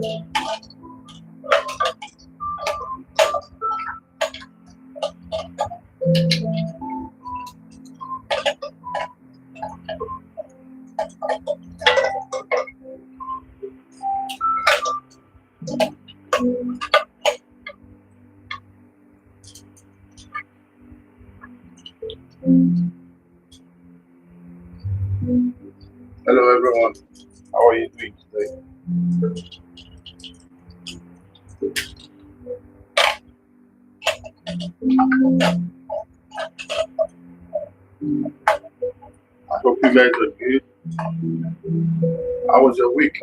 Hello everyone, how are you doing today? I hope you guys are good. How was your week?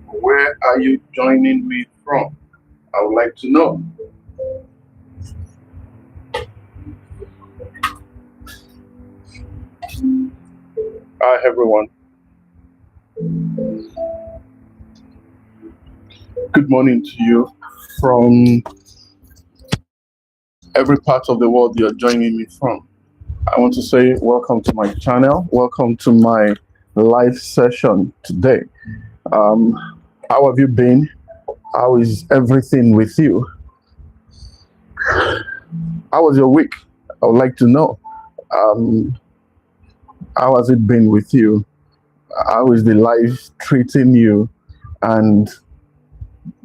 Where are you joining me from? I would like to know. Hi everyone. Good morning to you from every part of the world you're joining me from. I want to say welcome to my channel. Welcome to my live session today. How have you been? How is everything with you? How was your week? I would like to know. How has it been with you? How is the life treating you? And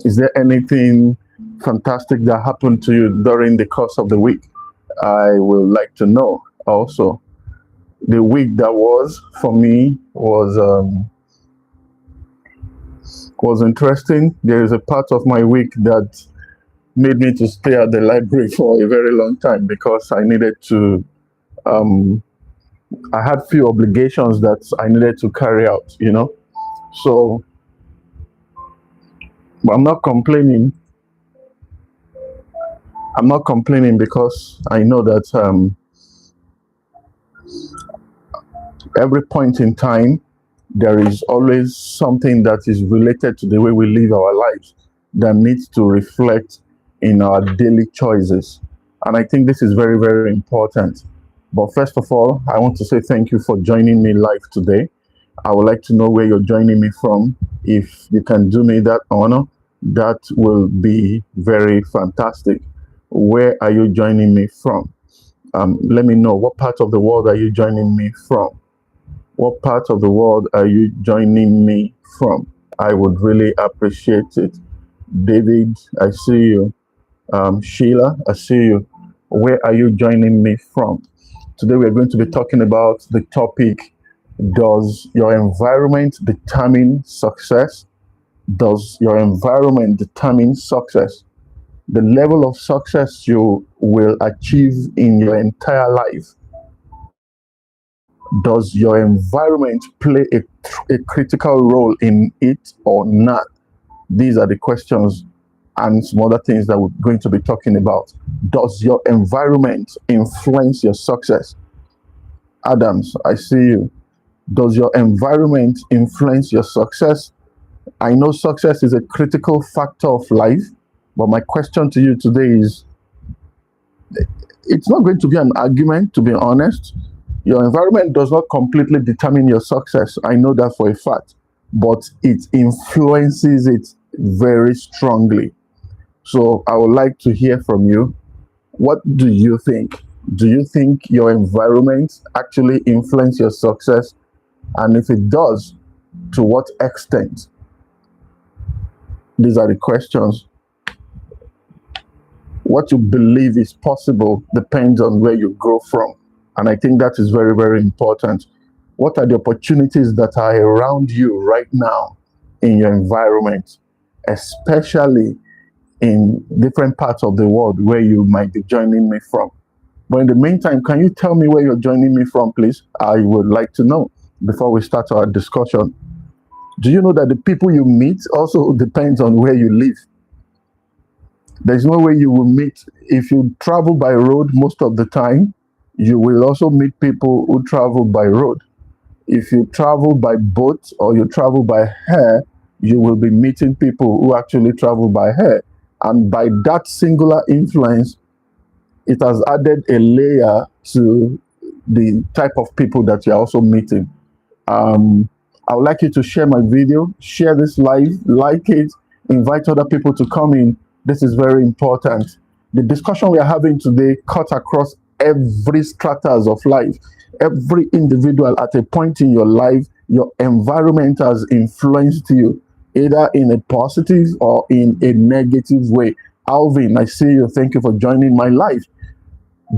is there anything fantastic that happened to you during the course of the week? I would like to know also. The week that was for me was interesting. There is a part of my week that made me to stay at the library for a very long time because I needed to I had few obligations that I needed to carry out, So but I'm not complaining. I'm not complaining because I know that every point in time there is always something that is related to the way we live our lives that needs to reflect in our daily choices. And I think this is very, very important. But first of all, I want to say thank you for joining me live today. I would like to know where you're joining me from. If you can do me that honor, that will be very fantastic. Where are you joining me from? Let me know. What part of the world are you joining me from? What part of the world are you joining me from? I would really appreciate it. David, I see you. Sheila, I see you. Where are you joining me from? Today we're going to be talking about the topic, does your environment determine success? Does your environment determine success? The level of success you will achieve in your entire life. Does your environment play a critical role in it or not? These are the questions and some other things that we're going to be talking about. Does your environment influence your success? Adams, I see you. Does your environment influence your success? I know success is a critical factor of life, but my question to you today is, it's not going to be an argument, to be honest. Your environment does not completely determine your success. I know that for a fact, but it influences it very strongly. So I would like to hear from you. What do you think? Do you think your environment actually influences your success? And if it does, to what extent? These are the questions. What you believe is possible depends on where you grow from. And I think that is very, very important. What are the opportunities that are around you right now in your environment, especially in different parts of the world where you might be joining me from? But in the meantime, can you tell me where you're joining me from, please? I would like to know before we start our discussion. Do you know that the people you meet also depends on where you live? There's no way you will meet. If you travel by road most of the time, you will also meet people who travel by road. If you travel by boat or you travel by air, you will be meeting people who actually travel by air. And by that singular influence, it has added a layer to the type of people that you're also meeting. I would like you to share my video, share this live, like it, invite other people to come in. This is very important. The discussion we are having today cuts across every stratas of life. Every individual at a point in your life, your environment has influenced you, either in a positive or in a negative way. Alvin, I see you. Thank you for joining my life.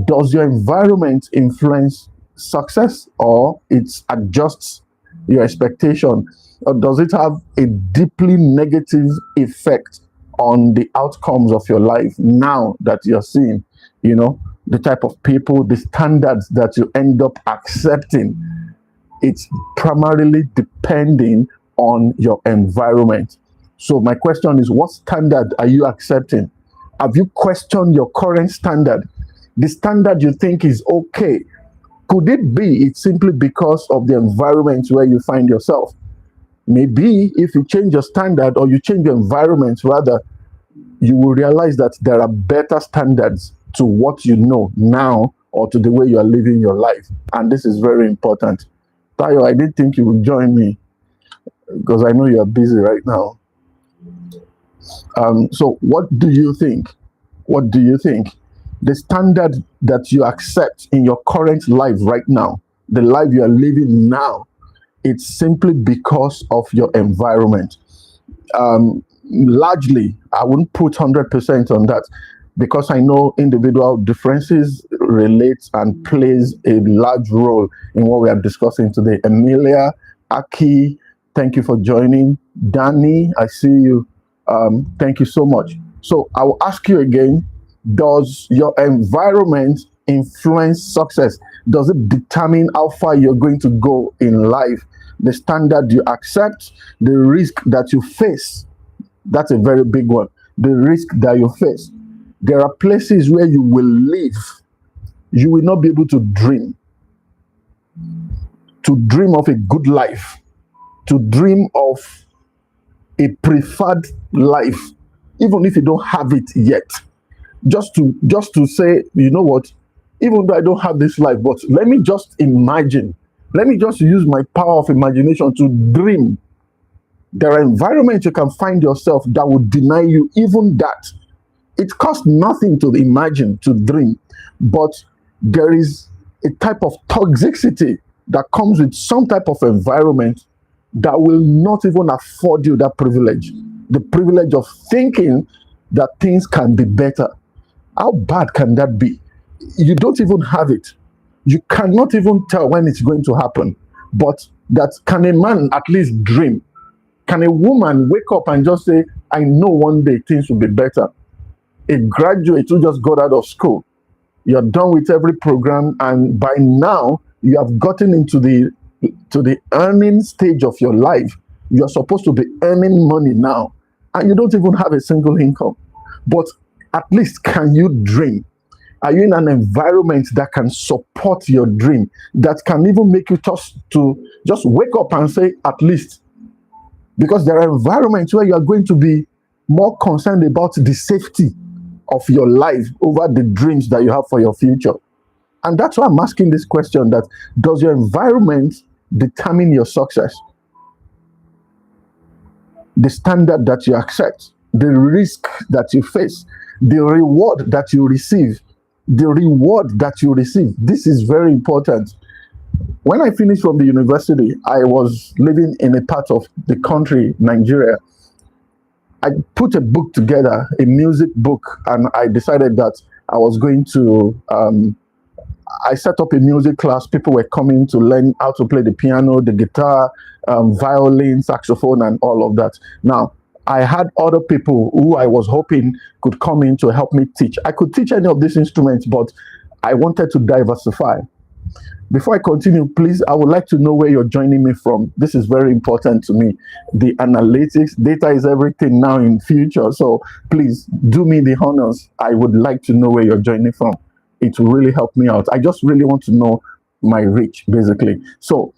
Does your environment influence success, or it adjusts your expectation, or does it have a deeply negative effect on the outcomes of your life now that you're seeing, the type of people, the standards that you end up accepting? It's primarily depending on your environment. So my question is, what standard are you accepting? Have you questioned your current standard? The standard you think is okay, could it be it's simply because of the environment where you find yourself? Maybe if you change your standard, or you change your environment rather, you will realize that there are better standards to what you know now, or to the way you are living your life. And this is very important. Tayo, I didn't think you would join me because I know you are busy right now. So what do you think? What do you think? The standard that you accept in your current life right now, the life you are living now, it's simply because of your environment. Largely, I wouldn't put 100% on that, because I know individual differences relate and plays a large role in what we are discussing today. Emilia, Aki, thank you for joining. Danny, I see you. Thank you so much. So I will ask you again, does your environment influence success? Does it determine how far you're going to go in life? The standard you accept, the risk that you face, that's a very big one. The risk that you face. There are places where you will live, you will not be able to dream of a good life, to dream of a preferred life, even if you don't have it yet. Just to say, you know what, even though I don't have this life, but let me just imagine, let me just use my power of imagination to dream. There are environments you can find yourself that would deny you even that. It costs nothing to imagine, to dream, but there is a type of toxicity that comes with some type of environment that will not even afford you that privilege, the privilege of thinking that things can be better. How bad can that be? You don't even have it. You cannot even tell when it's going to happen. But that, can a man at least dream? Can a woman wake up and just say, I know one day things will be better? A graduate who just got out of school, you're done with every program, and by now you have gotten into the earning stage of your life. You're supposed to be earning money now, and you don't even have a single income. But at least, can you dream? Are you in an environment that can support your dream, that can even make you just wake up and say, at least? Because there are environments where you are going to be more concerned about the safety of your life over the dreams that you have for your future. And that's why I'm asking this question, that does your environment determine your success? The standard that you accept, the risk that you face, the reward that you receive, this is very important. When I finished from the university, I was living in a part of the country, Nigeria. I put a book together, a music book, and I decided that I was going to, I set up a music class. People were coming to learn how to play the piano, the guitar, violin, saxophone, and all of that. Now, I had other people who I was hoping could come in to help me teach. I could teach any of these instruments, but I wanted to diversify. Before I continue, please, I would like to know where you're joining me from. This is very important to me. The analytics, data is everything now in future. So please do me the honors. I would like to know where you're joining from. It will really help me out. I just really want to know my reach, basically. So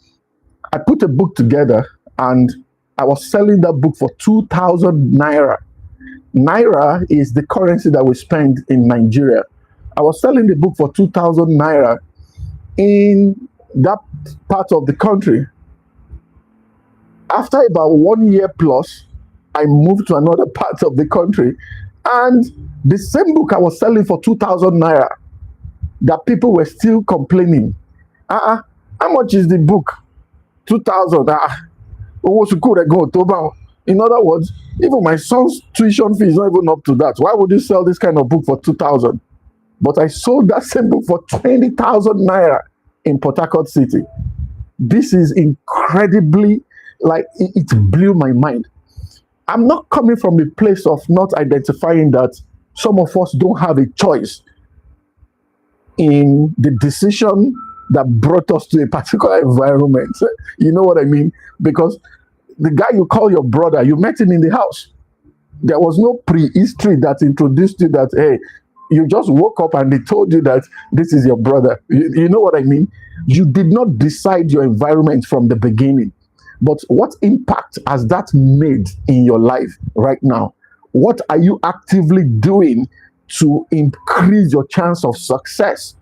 I put a book together, and I was selling that book for 2,000 naira. Naira is the currency that we spend in Nigeria. I was selling the book for 2,000 naira in that part of the country. After about 1 year plus, I moved to another part of the country, and the same book I was selling for 2,000 naira, that people were still complaining. How much is the book? 2,000. In other words, even my son's tuition fee is not even up to that. Why would you sell this kind of book for 2,000? But I sold that same book for 20,000 naira in Port Harcourt City. This is incredibly, like, it blew my mind. I'm not coming from a place of not identifying that some of us don't have a choice in the decision that brought us to a particular environment. You know what I mean? Because the guy you call your brother, you met him in the house. There was no prehistory that introduced you that, hey, you just woke up and they told you that this is your brother. You know what I mean? You did not decide your environment from the beginning. But what impact has that made in your life right now? What are you actively doing to increase your chance of success?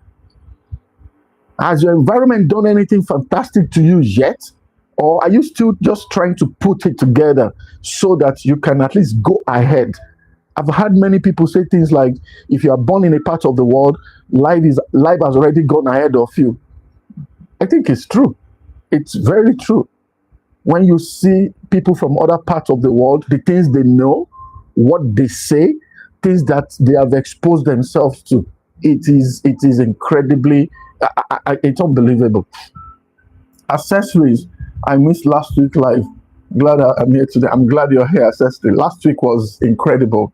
Has your environment done anything fantastic to you yet? Or are you still just trying to put it together so that you can at least go ahead? I've heard many people say things like, if you are born in a part of the world, life has already gone ahead of you. I think it's true. It's very true. When you see people from other parts of the world, the things they know, what they say, things that they have exposed themselves to, it is incredibly, it's unbelievable. Accessories, I missed last week live. Glad I'm here today. I'm glad you're here, Accessory. Last week was incredible.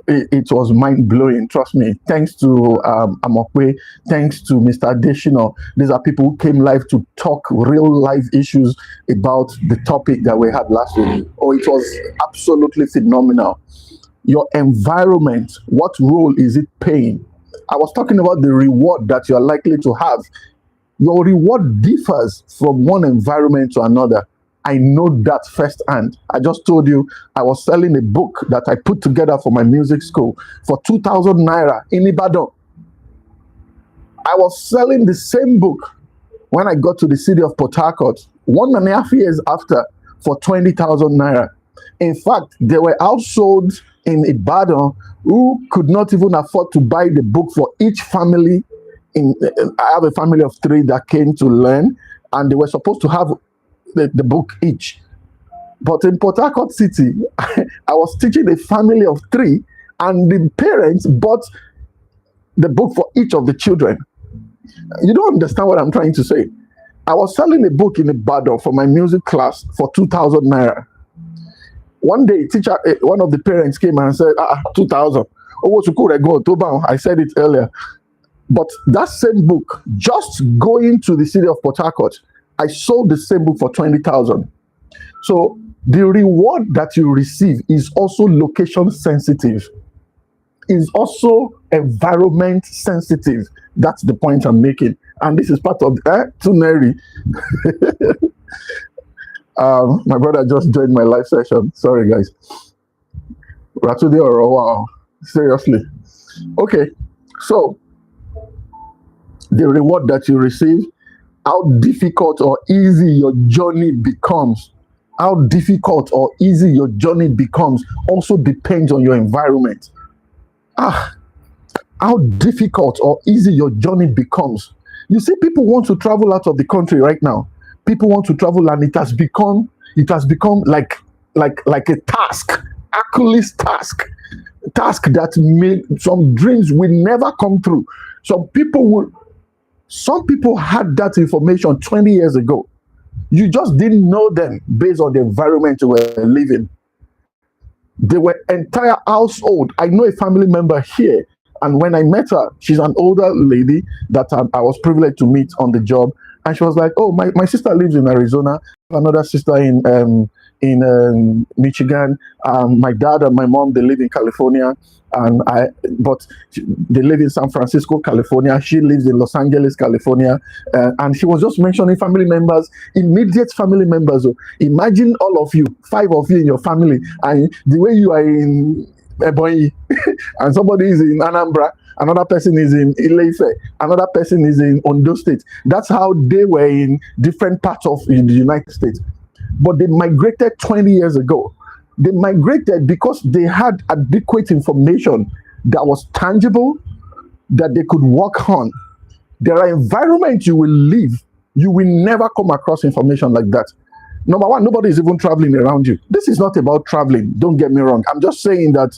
It was mind-blowing, trust me. Thanks to Amokwe, thanks to Mr. Adejumo. These are people who came live to talk real life issues about the topic that we had last week. Oh, it was absolutely phenomenal. Your environment, what role is it playing? I was talking about the reward that you're likely to have. Your reward differs from one environment to another. I know that firsthand. I just told you I was selling a book that I put together for my music school for 2,000 naira in Ibadan. I was selling the same book when I got to the city of Port Harcourt 1.5 years after for 20,000 naira. In fact, there were households in Ibadan who could not even afford to buy the book for each family. I have a family of 3 that came to learn, and they were supposed to have the book each. But in Port Harcourt City, I was teaching a family of 3, and the parents bought the book for each of the children. You don't understand what I'm trying to say. I was selling a book in Ibadan for my music class for 2,000 naira. One day, one of the parents came and said, 2,000. I said it earlier. But that same book, just going to the city of Port Harcourt, I sold the same book for 20,000. So the reward that you receive is also location sensitive, is also environment sensitive. That's the point I'm making. And this is part of Tuneri. My brother just joined my live session. Sorry, guys. Ratude or wow. Seriously. Okay. So the reward that you receive, how difficult or easy your journey becomes, also depends on your environment. How difficult or easy your journey becomes. You see, people want to travel out of the country right now. People want to travel, and it has become like a task, Hercules task that made some dreams will never come true. Some people had that information 20 years ago. You just didn't know them based on the environment you were living. They were entire household. I know a family member here, and when I met her, she's an older lady that I was privileged to meet on the job, and she was like, "Oh, my sister lives in Arizona, another sister in Michigan. My dad and my mom, they live in California, but they live in San Francisco, California. She lives in Los Angeles, California." And she was just mentioning family members, immediate family members. So imagine all of you, 5 of you in your family, and the way you are in Ebonyi, and somebody is in Anambra, another person is in Ile-Ife, another person is in Ondo State. That's how they were in different parts of the United States. but they migrated 20 years ago. They migrated because they had adequate information that was tangible, that they could work on. There are environments you will live, you will never come across information like that. Number one, nobody is even traveling around you. This is not about traveling, don't get me wrong. I'm just saying that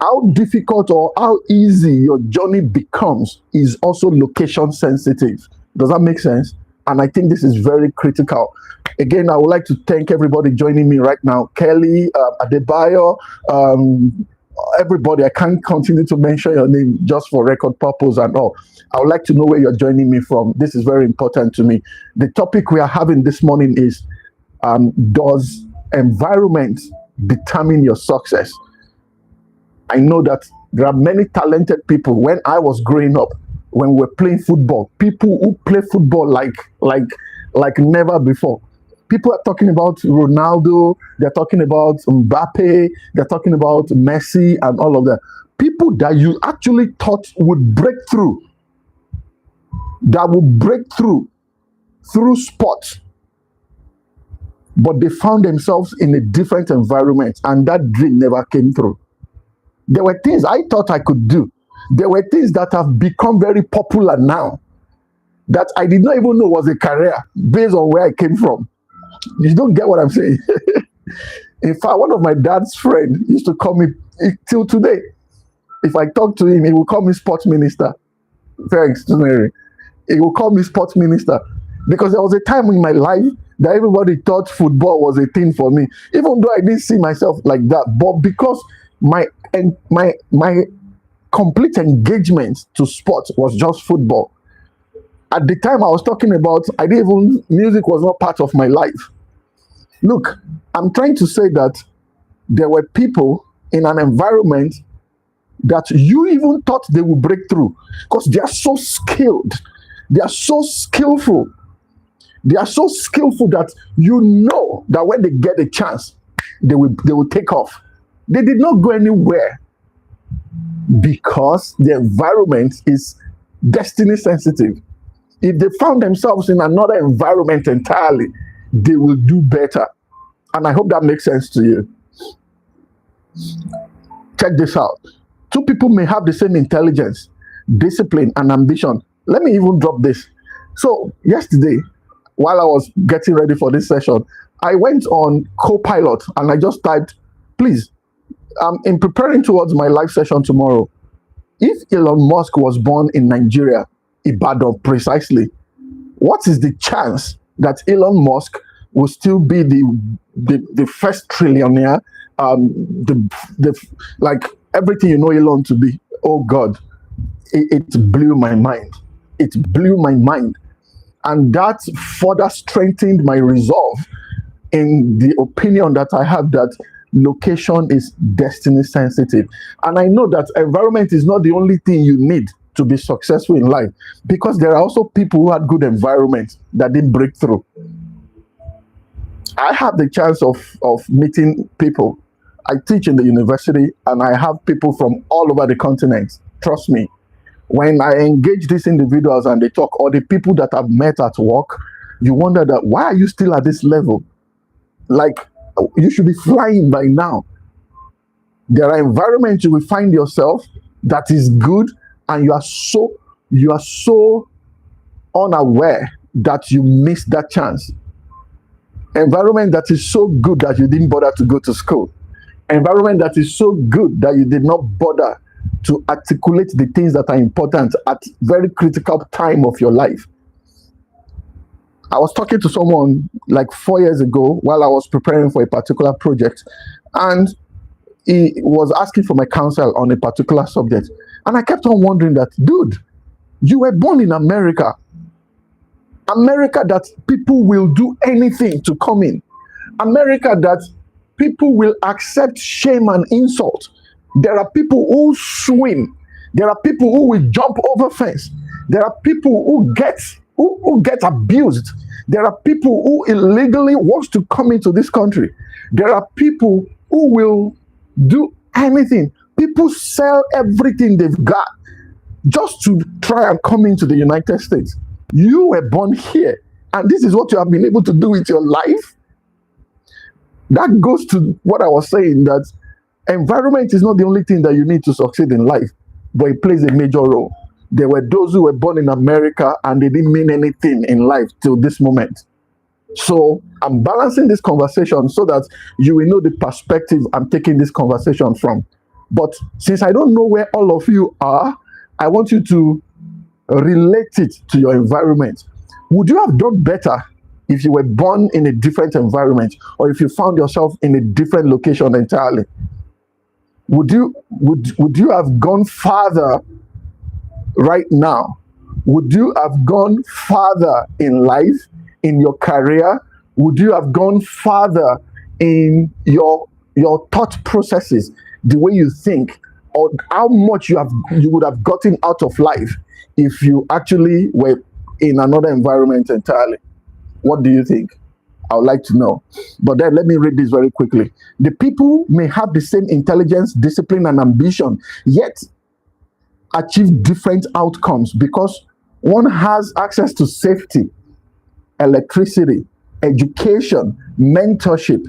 how difficult or how easy your journey becomes is also location sensitive. Does that make sense? And I think this is very critical. Again, I would like to thank everybody joining me right now. Kelly, Adebayo, everybody. I can't continue to mention your name just for record purpose and all. I would like to know where you're joining me from. This is very important to me. The topic we are having this morning is, does environment determine your success? I know that there are many talented people. When I was growing up, when we were playing football, people who play football like never before. People are talking about Ronaldo, they're talking about Mbappe, they're talking about Messi and all of that. People that you actually thought would break through, that would break through sports, but they found themselves in a different environment and that dream never came through. There were things I thought I could do. There were things that have become very popular now that I did not even know was a career based on where I came from. You don't get what I'm saying. In fact, one of my dad's friends used to call me, till today, if I talk to him, he will call me sports minister. Thanks to Mary. He will call me sports minister because there was a time in my life that everybody thought football was a thing for me, even though I didn't see myself like that. But because my complete engagement to sports was just football. At the time I was talking about, music was not part of my life. Look, I'm trying to say that there were people in an environment that you even thought they would break through because they are so skilled. They are so skillful. They are so skillful that you know that when they get a chance, they will take off. They did not go anywhere because the environment is destiny sensitive. If they found themselves in another environment entirely, they will do better. And I hope that makes sense to you. Check this out. Two people may have the same intelligence, discipline, and ambition. Let me even drop this. So yesterday, while I was getting ready for this session, I went on Copilot and I just typed, please, in preparing towards my live session tomorrow, if Elon Musk was born in Nigeria, Ibadan precisely, what is the chance that Elon Musk will still be the first trillionaire, like everything you know Elon to be? Oh God, it blew my mind. It blew my mind. And that further strengthened my resolve in the opinion that I have that location is destiny sensitive. And I know that environment is not the only thing you need to be successful in life, because there are also people who had good environment that didn't break through. I have the chance of meeting people. I teach in the university and I have people from all over the continent. Trust me, when I engage these individuals and they talk, or the people that I've met at work, you wonder that why are you still at this level? Like, you should be flying by now. There are environments you will find yourself that is good, and you are so unaware that you missed that chance. Environment that is so good that you didn't bother to go to school. Environment that is so good that you did not bother to articulate the things that are important at very critical time of your life. I was talking to someone like 4 years ago while I was preparing for a particular project, and he was asking for my counsel on a particular subject. And I kept on wondering that, dude, you were born in America. America that people will do anything to come in. America that people will accept shame and insult. There are people who swim. There are people who will jump over fence. There are people who get abused. There are people who illegally wants to come into this country. There are people who will do anything. People sell everything they've got just to try and come into the United States. You were born here, and this is what you have been able to do with your life. That goes to what I was saying, that environment is not the only thing that you need to succeed in life, but it plays a major role. There were those who were born in America and they didn't mean anything in life till this moment. So I'm balancing this conversation so that you will know the perspective I'm taking this conversation from. But since I don't know where all of you are, I want you to relate it to your environment. Would you have done better if you were born in a different environment, or if you found yourself in a different location entirely? Would you have gone farther right now? Would you have gone farther in life, in your career? Would you have gone farther in your thought processes, the way you think, or how much you would have gotten out of life if you actually were in another environment entirely? What do you think? I would like to know. But then let me read this very quickly. The people may have the same intelligence, discipline, and ambition, yet achieve different outcomes because one has access to safety, electricity, education, mentorship,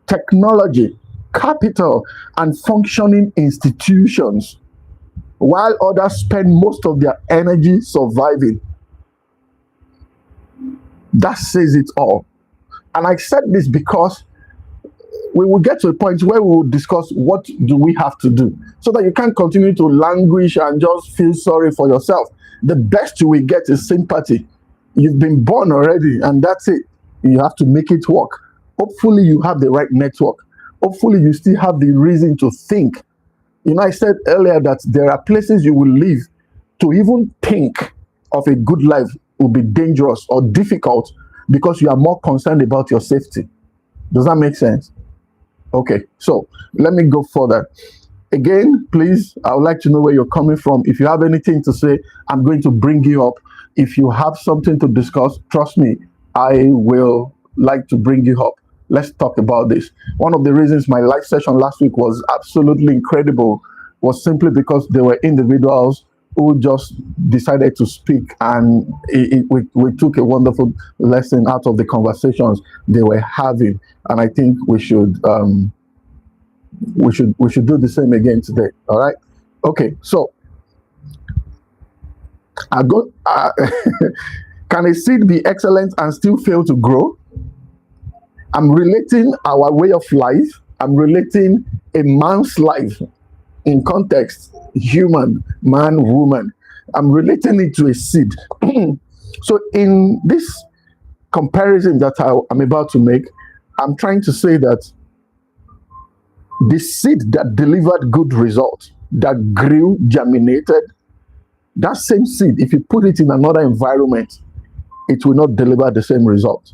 technology, capital, and functioning institutions, while others spend most of their energy surviving. That says it all. And I said this because we will get to a point where we will discuss what do we have to do, so that you can't continue to languish and just feel sorry for yourself. The best you will get is sympathy. You've been born already, and that's it. You have to make it work. Hopefully you have the right network. Hopefully you still have the reason to think. I said earlier that there are places you will live. To even think of a good life will be dangerous or difficult because you are more concerned about your safety. Does that make sense? Okay, so let me go further. Again, please, I would like to know where you're coming from. If you have anything to say, I'm going to bring you up. If you have something to discuss, trust me, I will like to bring you up. Let's talk about this. One of the reasons my live session last week was absolutely incredible was simply because there were individuals who just decided to speak, and we took a wonderful lesson out of the conversations they were having, and I think we should do the same again today. All right? Okay, so can a seed be excellent and still fail to grow? I'm relating our way of life. I'm relating a man's life in context, human, man, woman. I'm relating it to a seed. So in this comparison that I'm about to make, I'm trying to say that the seed that delivered good results, that grew, germinated, that same seed, if you put it in another environment, it will not deliver the same result.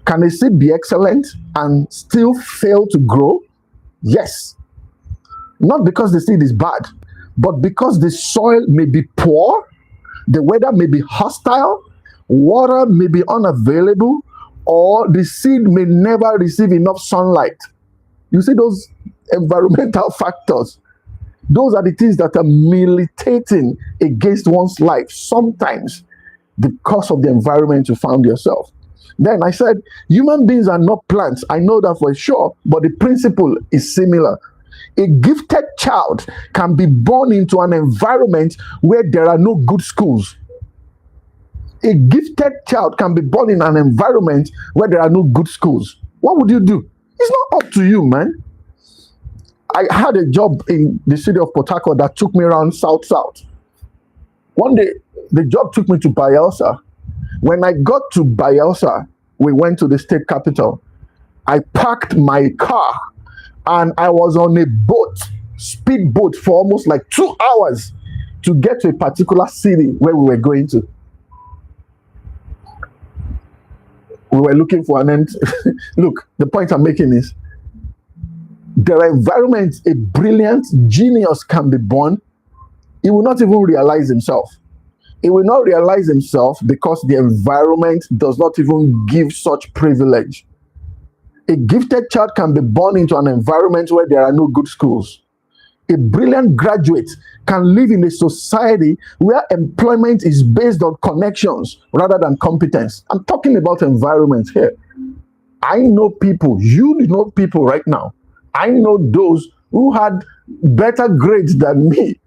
Can a seed be excellent and still fail to grow? Yes. Not because the seed is bad, but because the soil may be poor, the weather may be hostile, water may be unavailable, or the seed may never receive enough sunlight. You see those environmental factors? Those are the things that are militating against one's life, sometimes because of the environment you found yourself. Then I said, human beings are not plants. I know that for sure, but the principle is similar. A gifted child can be born into an environment where there are no good schools. A gifted child can be born in an environment where there are no good schools. What would you do? It's not up to you, man. I had a job in the city of Port Harcourt that took me around south. One day, the job took me to Bayelsa. When I got to Bayelsa, we went to the state capital. I parked my car and I was on a boat, speedboat, for almost like 2 hours to get to a particular city where we were going to. We were looking for an end. Look, the point I'm making is there are environments a brilliant genius can be born. He will not even realize himself. He will not realize himself because the environment does not even give such privilege. A gifted child can be born into an environment where there are no good schools. A brilliant graduate can live in a society where employment is based on connections rather than competence. I'm talking about environment here. I know people, you know people right now. I know those who had better grades than me,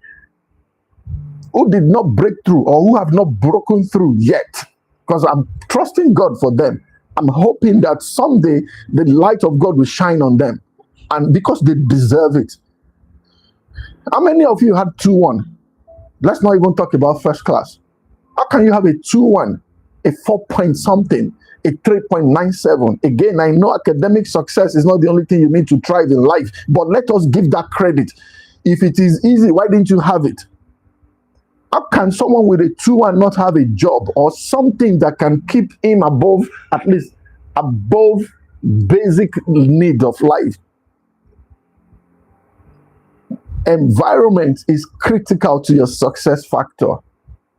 who did not break through or who have not broken through yet. Because I'm trusting God for them. I'm hoping that someday the light of God will shine on them. And because they deserve it. How many of you had 2-1? Let's not even talk about first class. How can you have a 2-1, a 4 point something, a 3.97? Again, I know academic success is not the only thing you need to thrive in life, but let us give that credit. If it is easy, why didn't you have it? How can someone with a 2-1 not have a job or something that can keep him above, at least above basic need of life? Environment is critical to your success factor.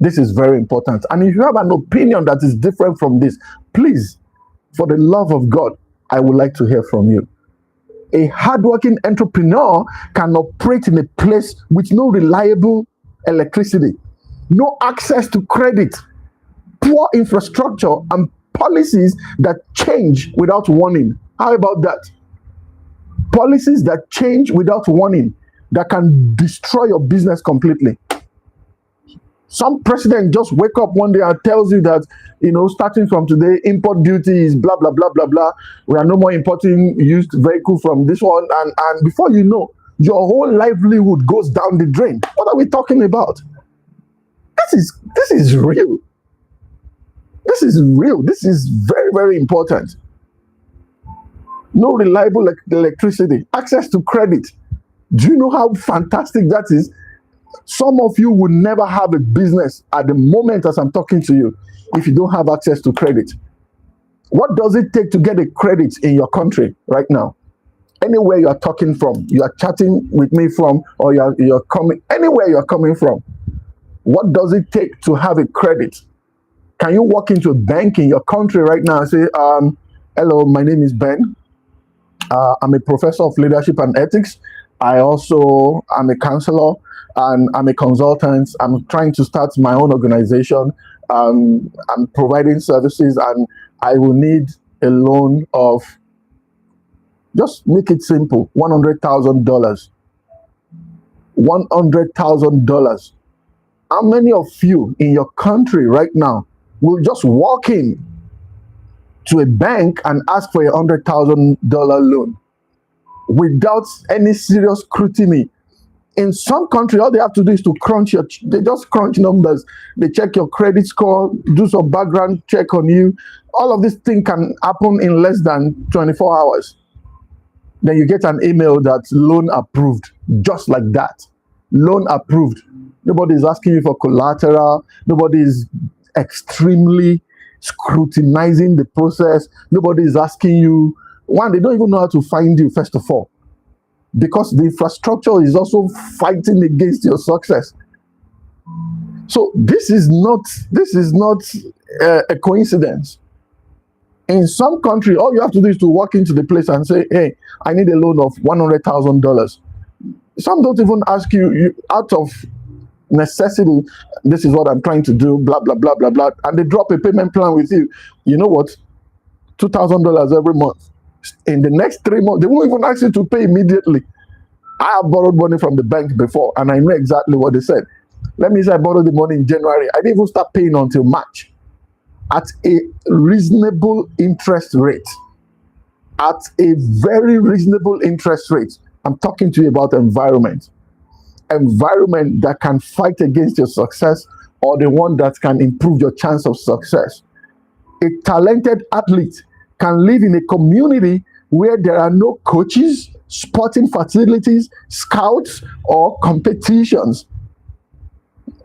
This is very important. And if you have an opinion that is different from this, please, for the love of God, I would like to hear from you. A hardworking entrepreneur can operate in a place with no reliable electricity, no access to credit, poor infrastructure, and policies that change without warning. How about that? Policies that change without warning, that can destroy your business completely. Some president just wake up one day and tells you that, starting from today, import duty is blah, blah, blah, blah, blah. We are no more importing used vehicle from this one. And before you know, your whole livelihood goes down the drain. What are we talking about? This is real. This is real. This is very, very important. No reliable electricity, access to credit. Do you know how fantastic that is? Some of you will never have a business at the moment as I'm talking to you if you don't have access to credit. What does it take to get a credit in your country right now? Anywhere you are talking from, you are chatting with me from, or you're coming, anywhere you're coming from, what does it take to have a credit? Can you walk into a bank in your country right now and say, hello, my name is Ben. I'm a professor of leadership and ethics. I also am a counselor and I'm a consultant. I'm trying to start my own organization. I'm providing services and I will need a loan of, just make it simple, $100,000. $100,000. How many of you in your country right now will just walk in to a bank and ask for a $100,000 loan without any serious scrutiny? In some countries, all they have to do is to they just crunch numbers. They check your credit score, do some background check on you. All of this thing can happen in less than 24 hours. Then you get an email that's loan approved, just like that. Loan approved. Nobody is asking you for collateral. Nobody is extremely scrutinizing the process. Nobody is asking you. One, they don't even know how to find you, first of all, because the infrastructure is also fighting against your success. So this is not a coincidence. In some country, all you have to do is to walk into the place and say, hey, I need a loan of $100,000. Some don't even ask you out of necessity, this is what I'm trying to do, blah, blah, blah, blah, blah. And they drop a payment plan with you. You know what? $2,000 every month. In the next 3 months, they won't even ask you to pay immediately. I have borrowed money from the bank before, and I know exactly what they said. Let me say I borrowed the money in January. I didn't even start paying until March at a reasonable interest rate. At a very reasonable interest rate. I'm talking to you about environment. Environment that can fight against your success or the one that can improve your chance of success. A talented athlete can live in a community where there are no coaches, sporting facilities, scouts, or competitions.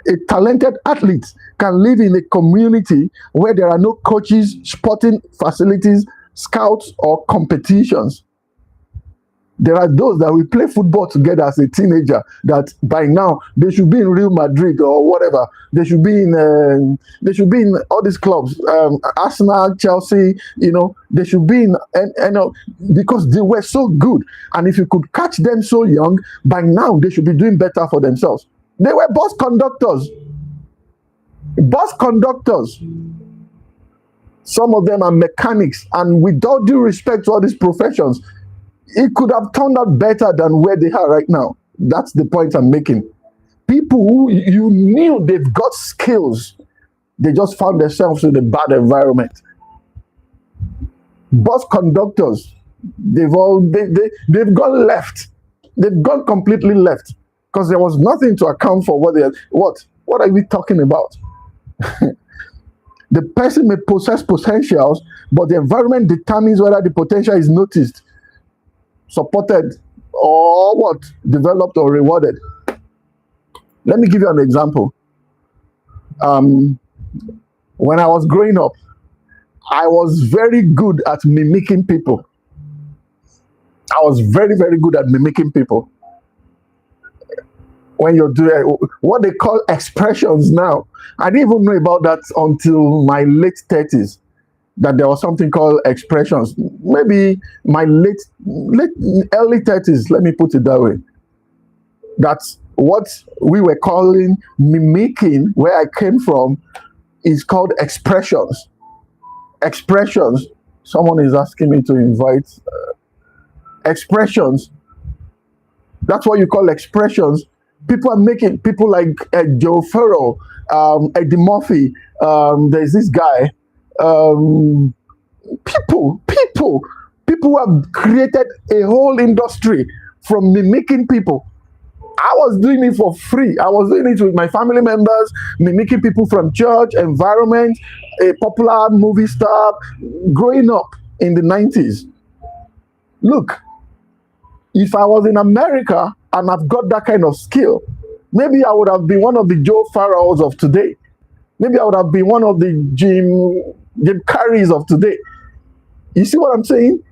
A talented athlete can live in a community where there are no coaches, sporting facilities, scouts, or competitions. There are those that will play football together as a teenager that by now they should be in Real Madrid or whatever. They should be in all these clubs, Arsenal, Chelsea. They should be in because they were so good. And if you could catch them so young, by now they should be doing better for themselves. They were bus conductors. Bus conductors. Some of them are mechanics, and with all due respect to all these professions, it could have turned out better than where they are right now. That's the point I'm making. People who you knew they've got skills, they just found themselves in a bad environment. Bus conductors, they've gone left. They've gone completely left because there was nothing to account for what they had. What are we talking about? The person may possess potentials, but the environment determines whether the potential is noticed, supported, or what? Developed or rewarded. Let me give you an example. When I was growing up, I was very good at mimicking people. I was very, very good at mimicking people. When you're doing what they call expressions now, I didn't even know about that until my late 30s, that there was something called expressions. Maybe my early 30s, let me put it that way. That's what we were calling mimicking, where I came from, is called expressions. Expressions. Someone is asking me to invite expressions. That's what you call expressions. People are making, people like Joe Farrell, Eddie Murphy, there's this guy, people who have created a whole industry from mimicking people. I was doing it for free. I was doing it with my family members, mimicking people from church, environment, a popular movie star, growing up in the 90s. Look, if I was in America and I've got that kind of skill, maybe I would have been one of the Joe Farrells of today. Maybe I would have been one of the Jim Carreys of today. You see what I'm saying?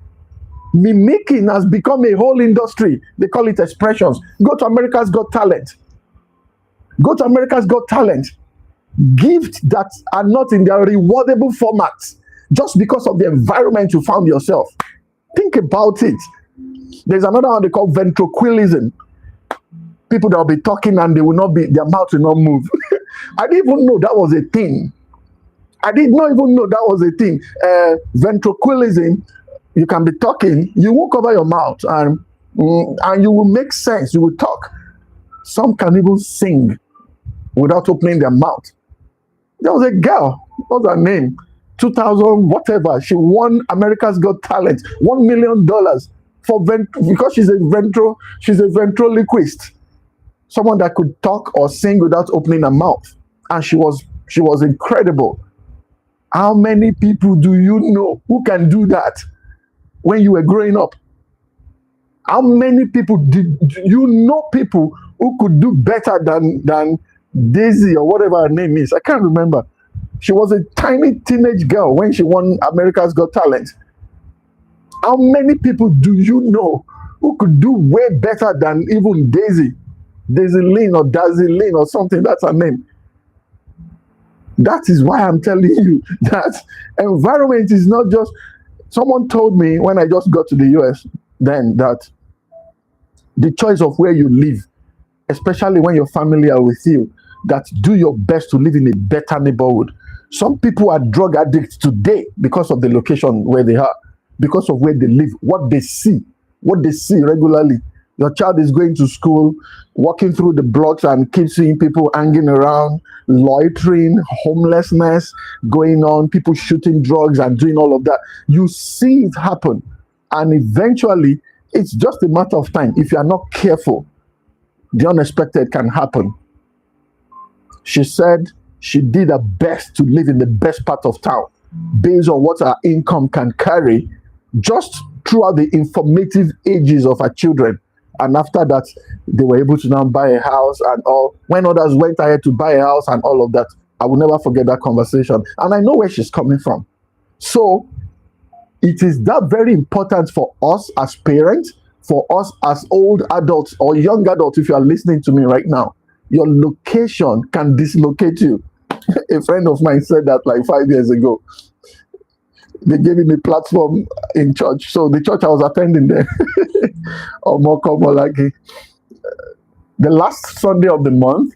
Mimicking has become a whole industry. They call it expressions. Go to America's Got Talent. Go to America's Got Talent. Gifts that are not in their rewardable formats just because of the environment you found yourself. Think about it. There's another one they call ventriloquism. People that will be talking and their mouth will not move. I didn't even know that was a thing. Ventriloquism, you can be talking, you won't cover your mouth, and you will make sense, you will talk. Some can even sing without opening their mouth. There was a girl, what's her name? 2000 whatever, she won America's Got Talent, $1 million because she's a ventriloquist. Someone that could talk or sing without opening her mouth. And she was incredible. How many people do you know who can do that when you were growing up? How many people do you know people who could do better than Daisy or whatever her name is? I can't remember. She was a tiny teenage girl when she won America's Got Talent. How many people do you know who could do way better than even Daisy Lynn or Daisy Lynn or something? That's her name. That is why I'm telling you that environment is not just... Someone told me when I just got to the US then that the choice of where you live, especially when your family are with you, that do your best to live in a better neighborhood. Some people are drug addicts today because of the location where they are, because of where they live, what they see regularly. Your child is going to school, walking through the blocks and keep seeing people hanging around, loitering, homelessness going on, people shooting drugs and doing all of that. You see it happen. And eventually, it's just a matter of time. If you are not careful, the unexpected can happen. She said she did her best to live in the best part of town based on what her income can carry just throughout the informative ages of her children. And after that, they were able to now buy a house and all. When others went ahead to buy a house and all of that, I will never forget that conversation. And I know where she's coming from. So it is that very important for us as parents, for us as old adults or young adults, if you are listening to me right now. Your location can dislocate you. A friend of mine said that like 5 years ago. They gave him a platform in church. So the church I was attending there, or more common like the last Sunday of the month,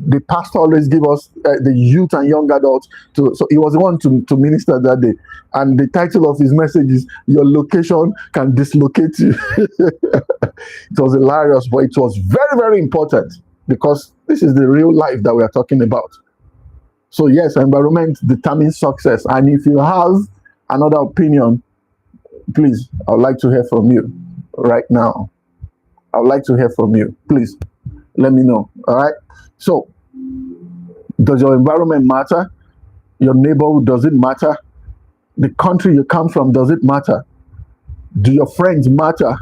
the pastor always give us the youth and young adults to, so he was the one to minister that day, and the title of his message is "Your location can dislocate you." It was hilarious, but it was very, very important, because this is the real life that we are talking about. So yes, environment determines success, and if you have another opinion, please, I would like to hear from you right now. I would like to hear from you. Please let me know. All right. So, does your environment matter? Your neighborhood, does it matter? The country you come from, does it matter? Do your friends matter?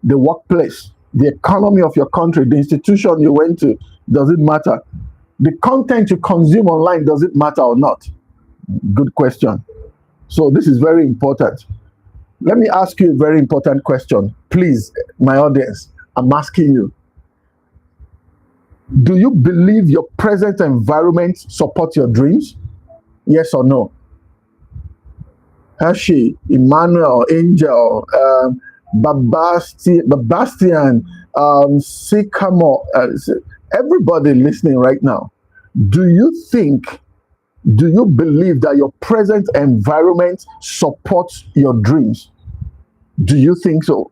The workplace, the economy of your country, the institution you went to, does it matter? The content you consume online, does it matter or not? Good question. So this is very important. Let me ask you a very important question. Please, my audience, I'm asking you. Do you believe your present environment supports your dreams? Yes or no? Hershey, Emmanuel, Angel, Babastian, Sycamore, everybody listening right now, do you believe that your present environment supports your dreams? Do you think so?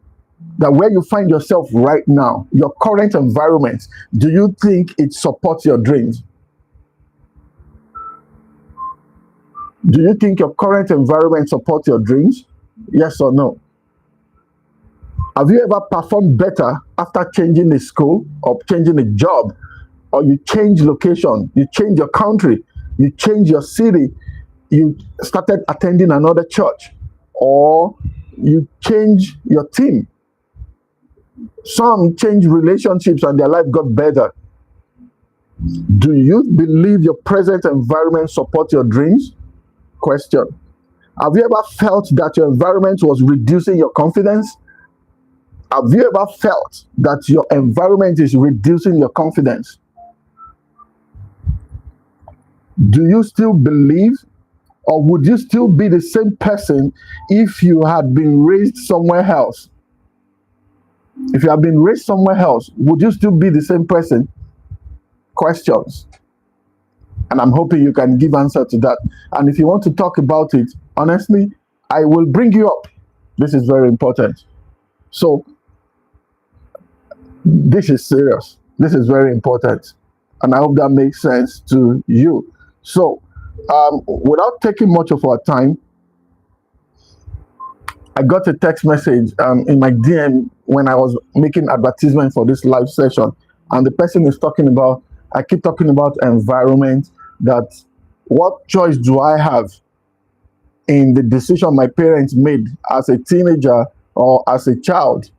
That where you find yourself right now, your current environment, do you think it supports your dreams? Do you think your current environment supports your dreams? Yes or no? Have you ever performed better after changing a school or changing a job, or you change location, you change your country, you change your city, you started attending another church, or you change your team? Some change relationships and their life got better. Do you believe your present environment supports your dreams? Question. Have you ever felt that your environment was reducing your confidence? Have you ever felt that your environment is reducing your confidence? Do you still believe, or would you still be the same person if you had been raised somewhere else? If you have been raised somewhere else, would you still be the same person? Questions. And I'm hoping you can give answer to that. And if you want to talk about it, honestly, I will bring you up. This is very important. So, this is serious. This is very important. And I hope that makes sense to you. So, without taking much of our time, I got a text message in my DM when I was making advertisement for this live session. And the person is talking about, I keep talking about environment, that what choice do I have in the decision my parents made as a teenager or as a child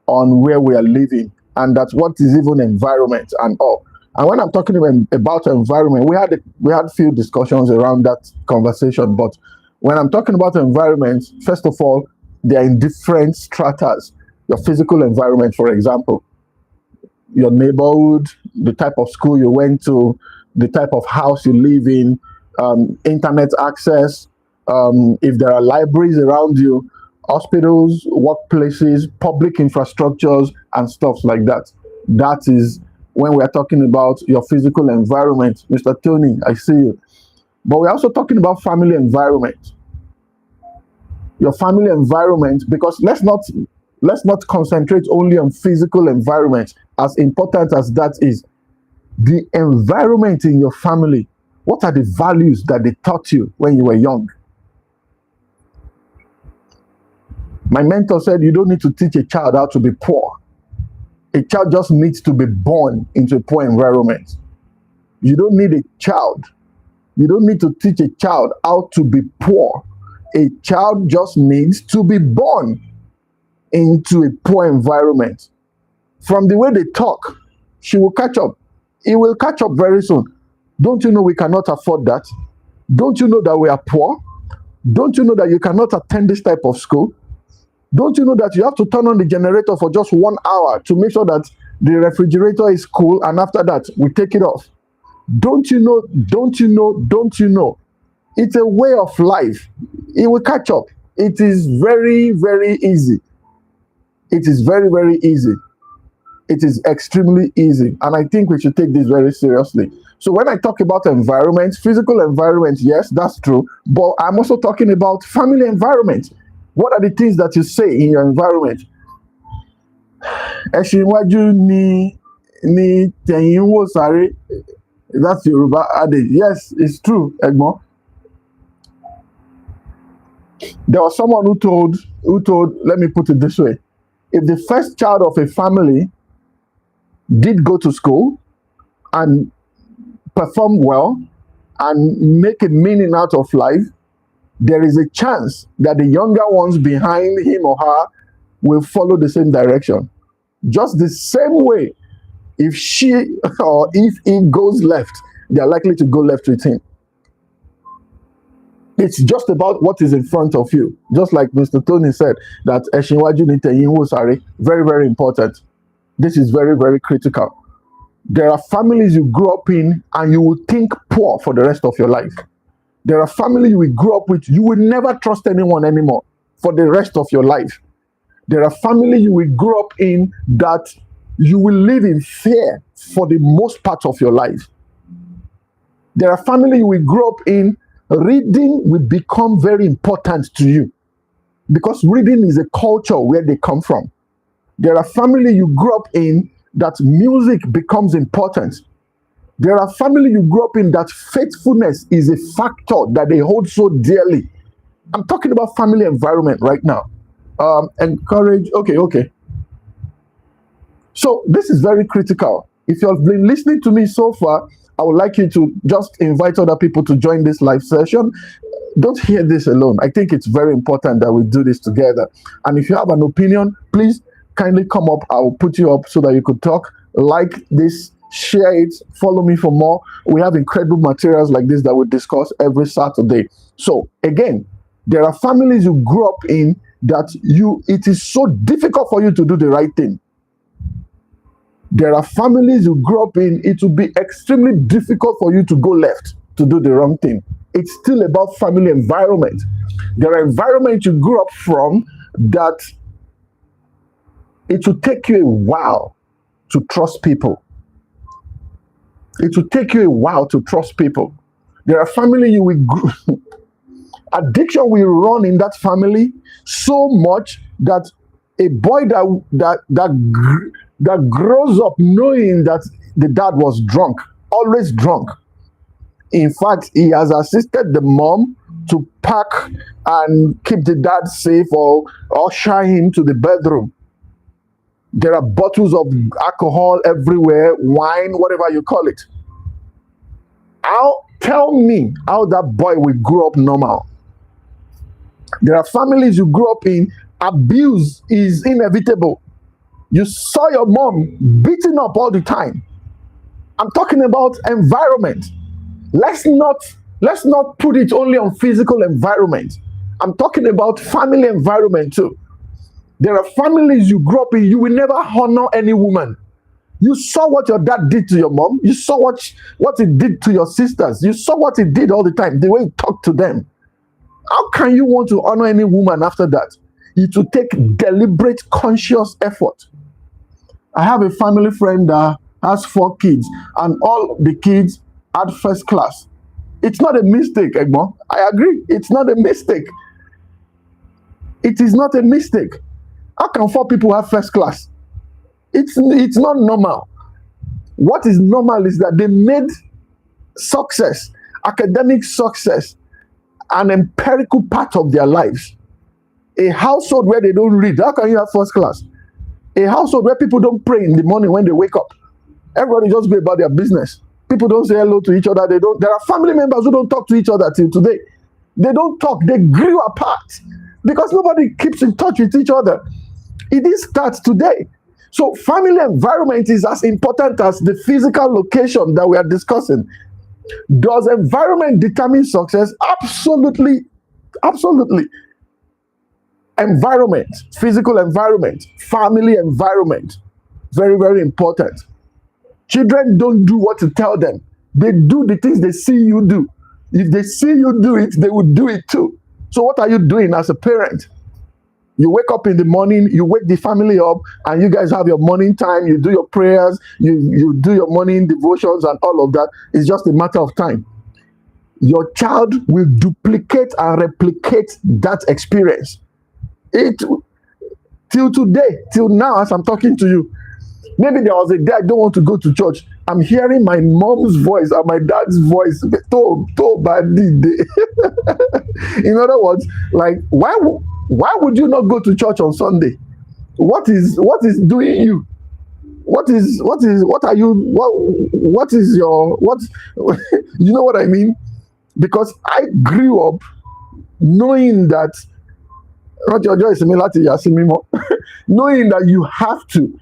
on where we are living, and that's what is even environment and all. And when I'm talking about environment, we had few discussions around that conversation. But when I'm talking about environment, first of all, they are in different stratas. Your physical environment, for example, your neighborhood, the type of school you went to, the type of house you live in, internet access, if there are libraries around you, hospitals, workplaces, public infrastructures, and stuff like that. That is when we are talking about your physical environment. Mr. Tony, I see you. But we're also talking about family environment. Your family environment, because let's not concentrate only on physical environment, as important as that is. The environment in your family, what are the values that they taught you when you were young? My mentor said you don't need to teach a child how to be poor. A child just needs to be born into a poor environment. You don't need to teach a child how to be poor. A child just needs to be born into a poor environment. From the way they talk, she will catch up. It will catch up very soon. Don't you know we cannot afford that? Don't you know that we are poor? Don't you know that you cannot attend this type of school? Don't you know that you have to turn on the generator for just 1 hour to make sure that the refrigerator is cool, and after that, we take it off? Don't you know? Don't you know? Don't you know? It's a way of life. It will catch up. It is very, very easy. It is very, very easy. It is extremely easy. And I think we should take this very seriously. So when I talk about environment, physical environment, yes, that's true. But I'm also talking about family environment. What are the things that you say in your environment? Ẹṣinwájú ni tẹ̀yìn wò sáré. That's Yoruba adage. Yes, it's true, Egmo. There was someone who told, let me put it this way. If the first child of a family did go to school and perform well and make a meaning out of life, there is a chance that the younger ones behind him or her will follow the same direction. Just the same way, if she or if he goes left, they are likely to go left with him. It's just about what is in front of you. Just like Mr. Tony said, that Ẹṣinwájú ni tẹ̀yìn wò sáré, very, very important. This is very, very critical. There are families you grew up in and you will think poor for the rest of your life. There are families you will grow up with, you will never trust anyone anymore for the rest of your life. There are families you will grow up in that you will live in fear for the most part of your life. There are families you will grow up in, reading will become very important to you because reading is a culture where they come from. There are families you grew up in that music becomes important. There are families you grew up in that faithfulness is a factor that they hold so dearly. I'm talking about family environment right now. Encourage, okay. So this is very critical. If you've been listening to me so far, I would like you to just invite other people to join this live session. Don't hear this alone. I think it's very important that we do this together. And if you have an opinion, please kindly come up. I will put you up so that you could talk. Like this, share it, follow me for more. We have incredible materials like this that we discuss every Saturday. So again, there are families you grew up in that it is so difficult for you to do the right thing. There are families you grew up in, it will be extremely difficult for you to go left, to do the wrong thing. It's still about family environment. There are environments you grew up from that it will take you a while to trust people. It will take you a while to trust people. There are families you will addiction will run in that family so much that a boy that grows up knowing that the dad was drunk, always drunk. In fact, he has assisted the mom to pack and keep the dad safe or usher him to the bedroom. There are bottles of alcohol everywhere, wine, whatever you call it. Tell me how that boy will grow up normal. There are families you grew up in, abuse is inevitable. You saw your mom beaten up all the time. I'm talking about environment. Let's not put it only on physical environment. I'm talking about family environment too. There are families you grew up in, you will never honor any woman. You saw what your dad did to your mom. You saw what he did to your sisters. You saw what he did all the time, the way he talked to them. How can you want to honor any woman after that? It will take deliberate, conscious effort. I have a family friend that has 4 kids, and all the kids had first class. It's not a mistake, Egmo. I agree. It's not a mistake. It is not a mistake. How can 4 people have first class? It's not normal. What is normal is that they made success, academic success, an empirical part of their lives. A household where they don't read, how can you have first class? A household where people don't pray in the morning when they wake up. Everybody just go about their business. People don't say hello to each other. There are family members who don't talk to each other till today. They don't talk. They grew apart because nobody keeps in touch with each other. It didn't start today. So family environment is as important as the physical location that we are discussing. Does environment determine success? Absolutely. Absolutely. Environment, physical environment, family environment, very, very important. Children don't do what you tell them. They do the things they see you do. If they see you do it, they will do it too. So what are you doing as a parent? You wake up in the morning, you wake the family up, and you guys have your morning time. You do your prayers, you do your morning devotions, and all of that. It's just a matter of time. Your child will duplicate and replicate that experience. It till today, till now, as I'm talking to you. Maybe there was a day I don't want to go to church. I'm hearing my mom's voice and my dad's voice. In other words, like, why would you not go to church on Sunday? What is doing you? What is your you know what I mean? Because I grew up knowing that knowing that you have to.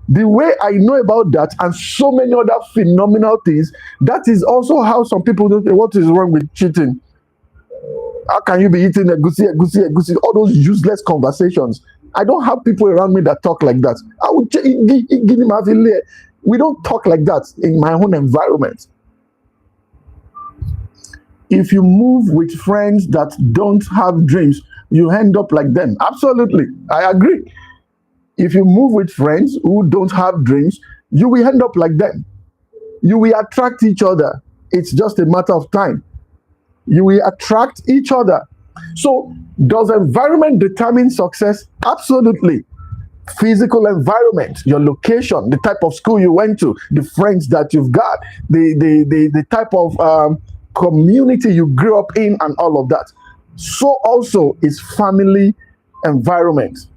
The way I know about that and so many other phenomenal things, that is also how some people don't say, what is wrong with cheating? How can you be eating egusi, all those useless conversations? I don't have people around me that talk like that. We don't talk like that in my own environment. If you move with friends that don't have dreams, you end up like them. Absolutely, I agree. If you move with friends who don't have dreams, you will end up like them. You will attract each other. It's just a matter of time. You will attract each other. So, does environment determine success? Absolutely. Physical environment, your location, the type of school you went to, the friends that you've got, the type of community you grew up in, and all of that. So also is family environment.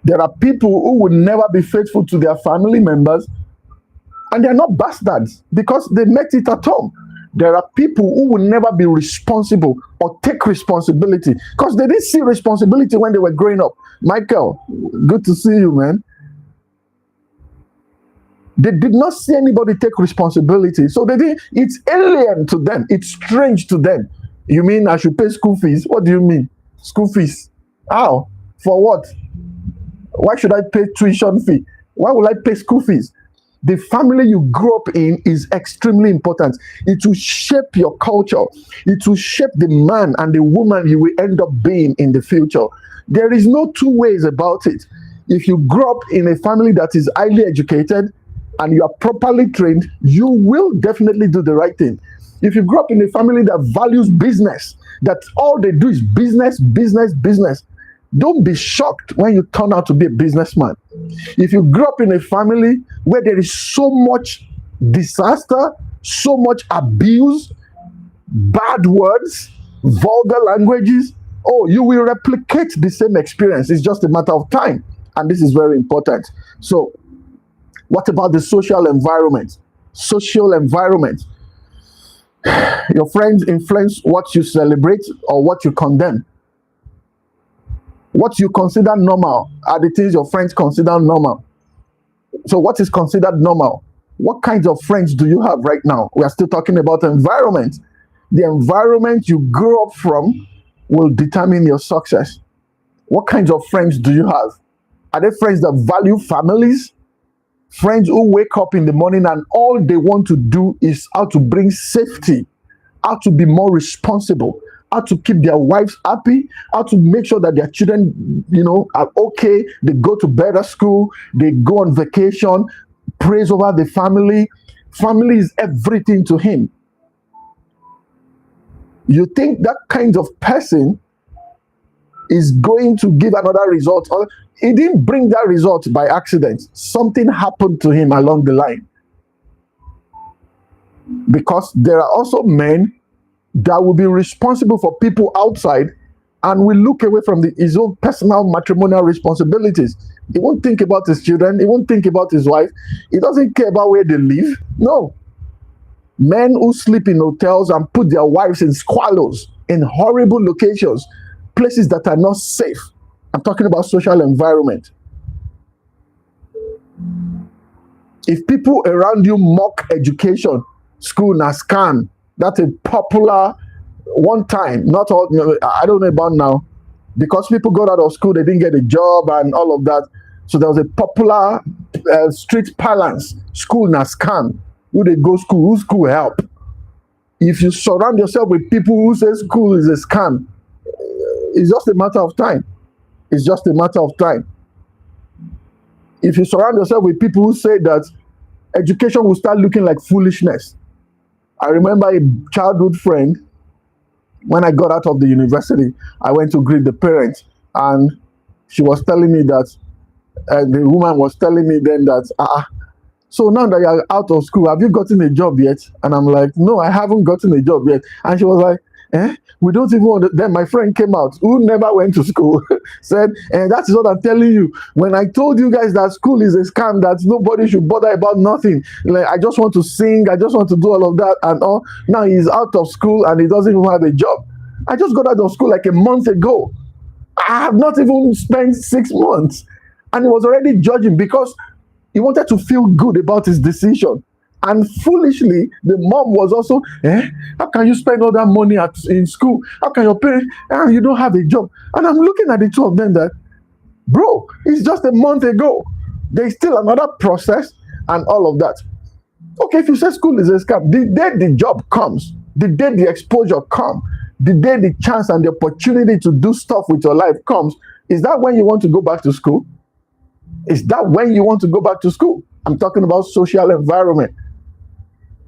There are people who would never be faithful to their family members, and they're not bastards because they met it at home. There are people who will never be responsible or take responsibility because they didn't see responsibility when they were growing up. Michael, good to see you, man. They did not see anybody take responsibility, so they didn't. It's alien to them. It's strange to them. You mean I should pay school fees? What do you mean? School fees? How? For what? Why should I pay tuition fee? Why will I pay school fees? The family you grew up in is extremely important. It will shape your culture. It will shape the man and the woman you will end up being in the future. There is no two ways about it. If you grow up in a family that is highly educated and you are properly trained, you will definitely do the right thing. If you grow up in a family that values business, that all they do is business, business, business, don't be shocked when you turn out to be a businessman. If you grow up in a family where there is so much disaster, so much abuse, bad words, vulgar languages, you will replicate the same experience. It's just a matter of time. And this is very important. So, what about the social environment? Social environment. Your friends influence what you celebrate or what you condemn. What you consider normal are the things your friends consider normal. So what is considered normal? What kinds of friends do you have right now? We are still talking about environment. The environment you grew up from will determine your success. What kinds of friends do you have? Are they friends that value families? Friends who wake up in the morning and all they want to do is how to bring safety, how to be more responsible, how to keep their wives happy, how to make sure that their children, are okay. They go to better school, they go on vacation, praise over the family. Family is everything to him. You think that kind of person is going to give another result? He didn't bring that result by accident. Something happened to him along the line. Because there are also men that will be responsible for people outside and will look away from his own personal matrimonial responsibilities. He won't think about his children. He won't think about his wife. He doesn't care about where they live. No. Men who sleep in hotels and put their wives in squalors, in horrible locations, places that are not safe. I'm talking about social environment. If people around you mock education, school na scam, that's a popular one time, not all, I don't know about now, because people got out of school, they didn't get a job and all of that. So there was a popular street balance, school na scam. Who they go school, who school help? If you surround yourself with people who say school is a scam, it's just a matter of time. It's just a matter of time. If you surround yourself with people who say that education will start looking like foolishness. I remember a childhood friend, when I got out of the university, I went to greet the parents, and she was telling me that, the woman was telling me then that, so now that you're out of school, have you gotten a job yet? And I'm like, no, I haven't gotten a job yet. And she was like, we don't even want to. Then my friend came out, who never went to school, said, and that is what I'm telling you. When I told you guys that school is a scam, that nobody should bother about nothing. Like, I just want to sing, I just want to do all of that and all. Now he's out of school and he doesn't even have a job. I just got out of school like a month ago. I have not even spent 6 months. And he was already judging because he wanted to feel good about his decision. And foolishly, the mom was also, how can you spend all that money in school? How can your parents, you don't have a job? And I'm looking at the two of them that, bro, it's just a month ago. There's still another process and all of that. Okay, if you say school is a scam, the day the job comes, the day the exposure comes, the day the chance and the opportunity to do stuff with your life comes, is that when you want to go back to school? Is that when you want to go back to school? I'm talking about social environment.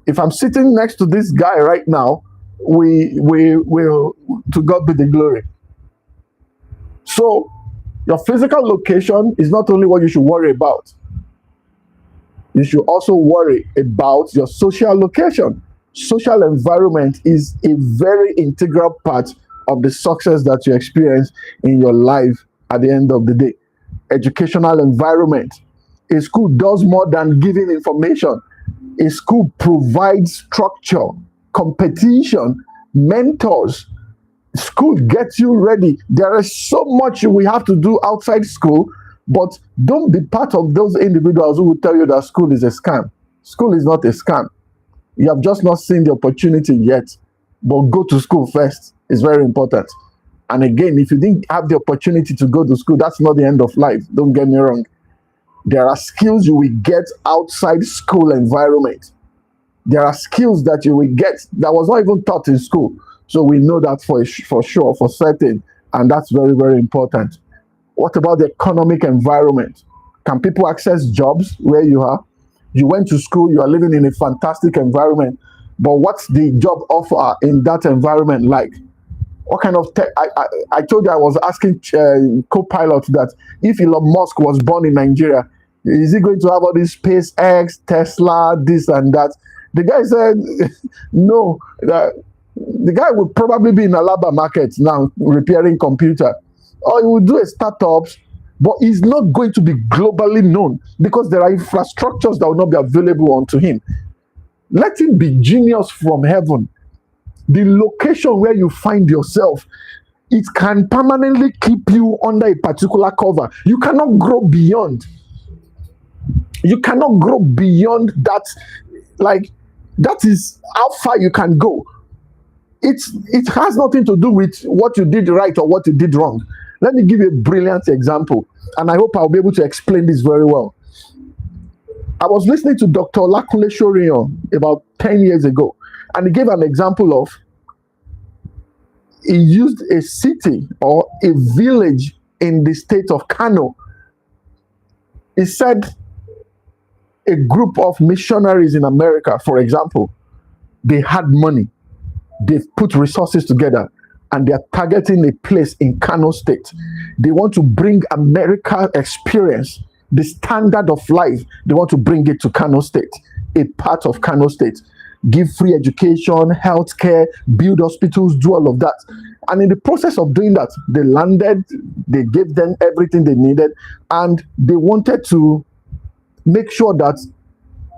If I'm sitting next to this guy right now, we will, to God be the glory. So your physical location is not only what you should worry about. You should also worry about your social location. Social environment is a very integral part of the success that you experience in your life at the end of the day. Educational environment. A school does more than giving information. A school provides structure, competition, mentors. School gets you ready. There is so much we have to do outside school, but don't be part of those individuals who will tell you that school is a scam. School is not a scam. You have just not seen the opportunity yet, but go to school first. It's very important. And again, if you didn't have the opportunity to go to school, that's not the end of life. Don't get me wrong. There are skills you will get outside school environment. There are skills that you will get that was not even taught in school. So we know that for sure, for certain. And that's very, very important. What about the economic environment? Can people access jobs where you are? You went to school, you are living in a fantastic environment. But what's the job offer in that environment like? What kind of tech? I told you I was asking co-pilot that if Elon Musk was born in Nigeria, is he going to have all these SpaceX, Tesla, this and that? The guy said, no. The guy would probably be in Alaba market now repairing computer. Or he would do a startups, but he's not going to be globally known because there are infrastructures that will not be available unto him. Let him be genius from heaven. The location where you find yourself, it can permanently keep you under a particular cover. You cannot grow beyond. You cannot grow beyond that. Like, that is how far you can go. It has nothing to do with what you did right or what you did wrong. Let me give you a brilliant example, and I hope I'll be able to explain this very well. I was listening to Dr. Olakunle Shoriyan about 10 years ago, and he gave an example of, he used a city or a village in the state of Kano. He said a group of missionaries in America, for example, they had money, they've put resources together, and they're targeting a place in Kano State. They want to bring America experience, the standard of life, they want to bring it to Kano State, a part of Kano State. Give free education, healthcare, build hospitals, do all of that. And in the process of doing that, they landed, they gave them everything they needed, and they wanted to make sure that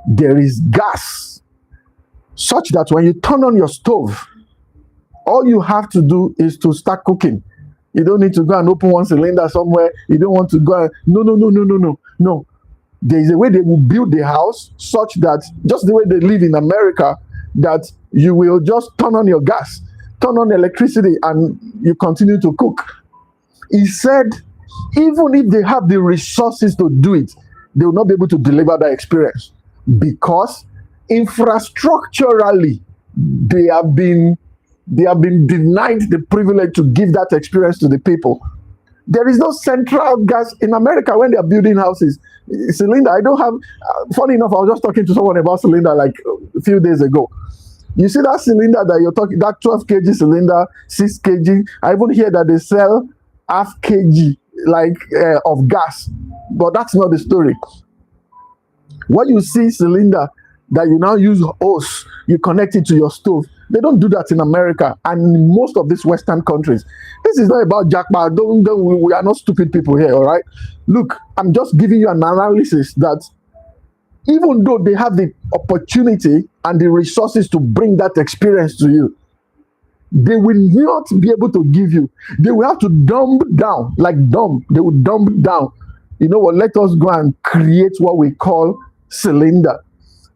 there is gas, such that when you turn on your stove, all you have to do is to start cooking. You don't need to go and open one cylinder somewhere. You don't want to go and, no. There is a way they will build the house such that, just the way they live in America, that you will just turn on your gas, turn on electricity, and you continue to cook. He said, even if they have the resources to do it, they will not be able to deliver that experience because infrastructurally they have been denied the privilege to give that experience to the people. There is no central gas in America when they are building houses. Cylinder, I don't have. Funny enough, I was just talking to someone about cylinder like a few days ago. You see that cylinder that you're talking, that 12 kg cylinder, 6 kg. I even hear that they sell half kg like of gas, but that's not the story. When you see cylinder that you now use hose, you connect it to your stove. They don't do that in America and in most of these Western countries. This is not about jackpot. We are not stupid people here, all right? Look, I'm just giving you an analysis that even though they have the opportunity and the resources to bring that experience to you, they will not be able to give you. They will have to dumb down, like dumb. They will dumb down. You know what? Let us go and create what we call cylinder.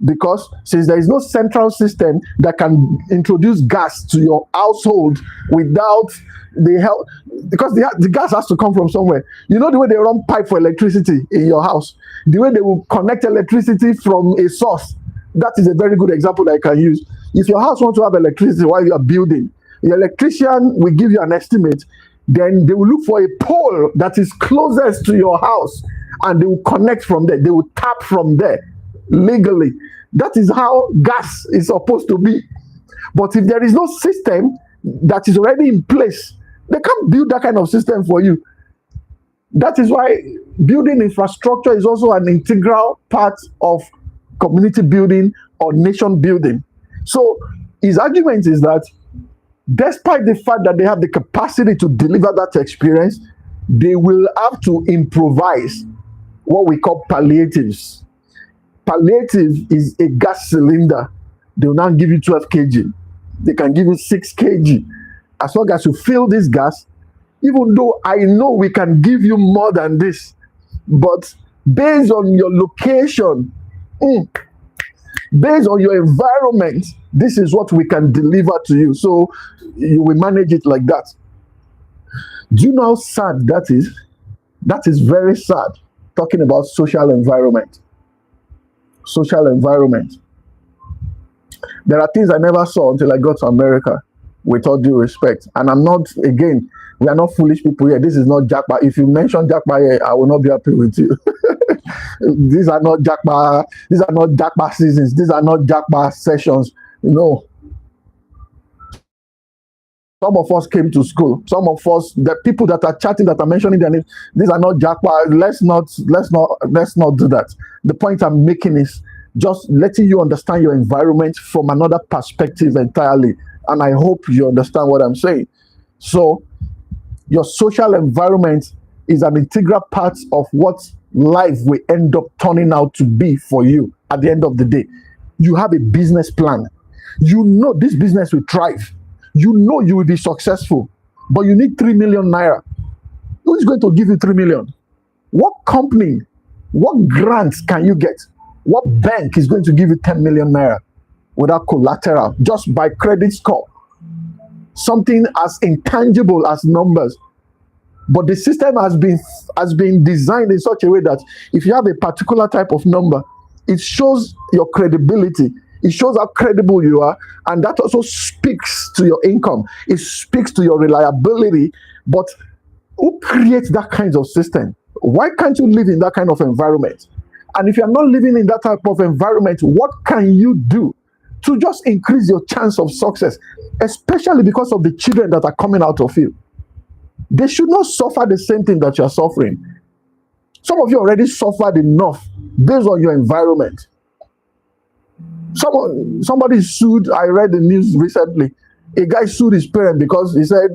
Because since there is no central system that can introduce gas to your household without the help, because the gas has to come from somewhere. You know the way they run pipe for electricity in your house, the way they will connect electricity from a source. That is a very good example that I can use. If your house wants to have electricity while you are building, the electrician will give you an estimate. Then they will look for a pole that is closest to your house, and they will connect from there. They will tap from there legally. That is how gas is supposed to be. But if there is no system that is already in place, they can't build that kind of system for you. That is why building infrastructure is also an integral part of community building or nation building. So his argument is that despite the fact that they have the capacity to deliver that experience, they will have to improvise what we call palliatives. Palliative is a gas cylinder. They will now give you 12 kg. They can give you 6 kg. As long as you fill this gas, even though I know we can give you more than this, but based on your location, based on your environment, this is what we can deliver to you. So you will manage it like that. Do you know how sad that is? That is very sad. Talking about social environment. Social environment. There are things I never saw until I got to America, with all due respect. And I'm not, again, we are not foolish people here. This is not jackpot. If you mention jackpot here, I will not be happy with you. These are not jackpot. These are not jackpot seasons. These are not jackpot sessions. No. Some of us came to school. Some of us, the people that are chatting, that are mentioning their names, these are not jackpot. Let's not do that. The point I'm making is just letting you understand your environment from another perspective entirely. And I hope you understand what I'm saying. So your social environment is an integral part of what life will end up turning out to be for you at the end of the day. You have a business plan. You know this business will thrive. You know you will be successful, but you need 3 million naira. Who is going to give you 3 million? What company, what grants can you get? What bank is going to give you 10 million naira without collateral, just by credit score? Something as intangible as numbers. But the system has been designed in such a way that if you have a particular type of number, it shows your credibility. It shows how credible you are, and that also speaks to your income. It speaks to your reliability. But who creates that kind of system? Why can't you live in that kind of environment? And if you're not living in that type of environment, what can you do to just increase your chance of success, especially because of the children that are coming out of you? They should not suffer the same thing that you're suffering. Some of you already suffered enough based on your environment. Somebody sued. I read the news recently. A guy sued his parent because he said,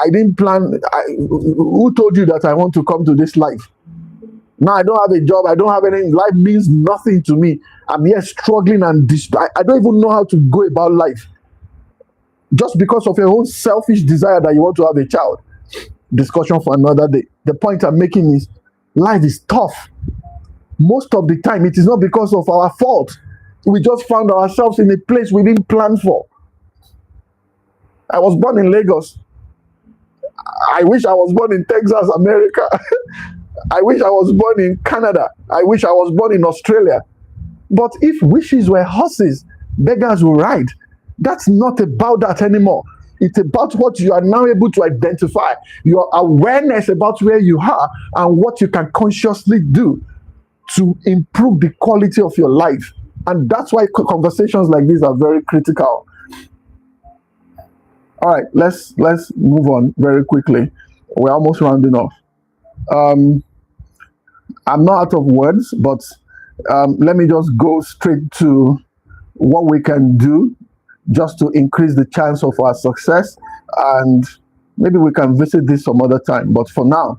I didn't plan. Who told you that I want to come to this life? Now I don't have a job. I don't have anything. Life means nothing to me. I'm here struggling and I don't even know how to go about life. Just because of your own selfish desire that you want to have a child. Discussion for another day. The point I'm making is life is tough. Most of the time, it is not because of our fault. We just found ourselves in a place we didn't plan for. I was born in Lagos. I wish I was born in Texas, America. I wish I was born in Canada. I wish I was born in Australia. But if wishes were horses, beggars will ride. That's not about that anymore. It's about what you are now able to identify, your awareness about where you are and what you can consciously do to improve the quality of your life. And that's why conversations like this are very critical. All right, let's move on very quickly. We're almost rounding off. I'm not out of words, but let me just go straight to what we can do just to increase the chance of our success. And maybe we can visit this some other time. But for now,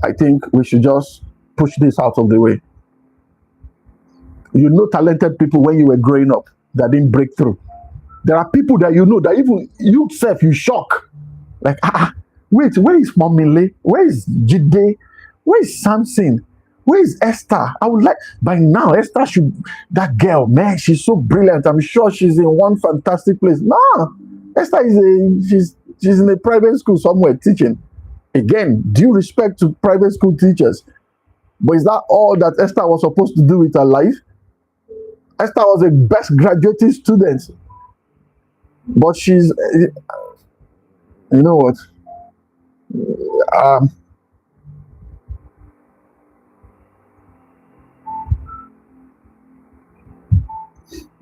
I think we should just push this out of the way. You know talented people when you were growing up that didn't break through. There are people that you know that even you self, you shock. Like, wait, where is Momile? Where is Jide? Where is Samson? Where is Esther? I would like, by now, Esther should, that girl, man, she's so brilliant. I'm sure she's in one fantastic place. No, Esther she's in a private school somewhere teaching. Again, due respect to private school teachers. But is that all that Esther was supposed to do with her life? Esther was a best graduating student. But she's, you know what?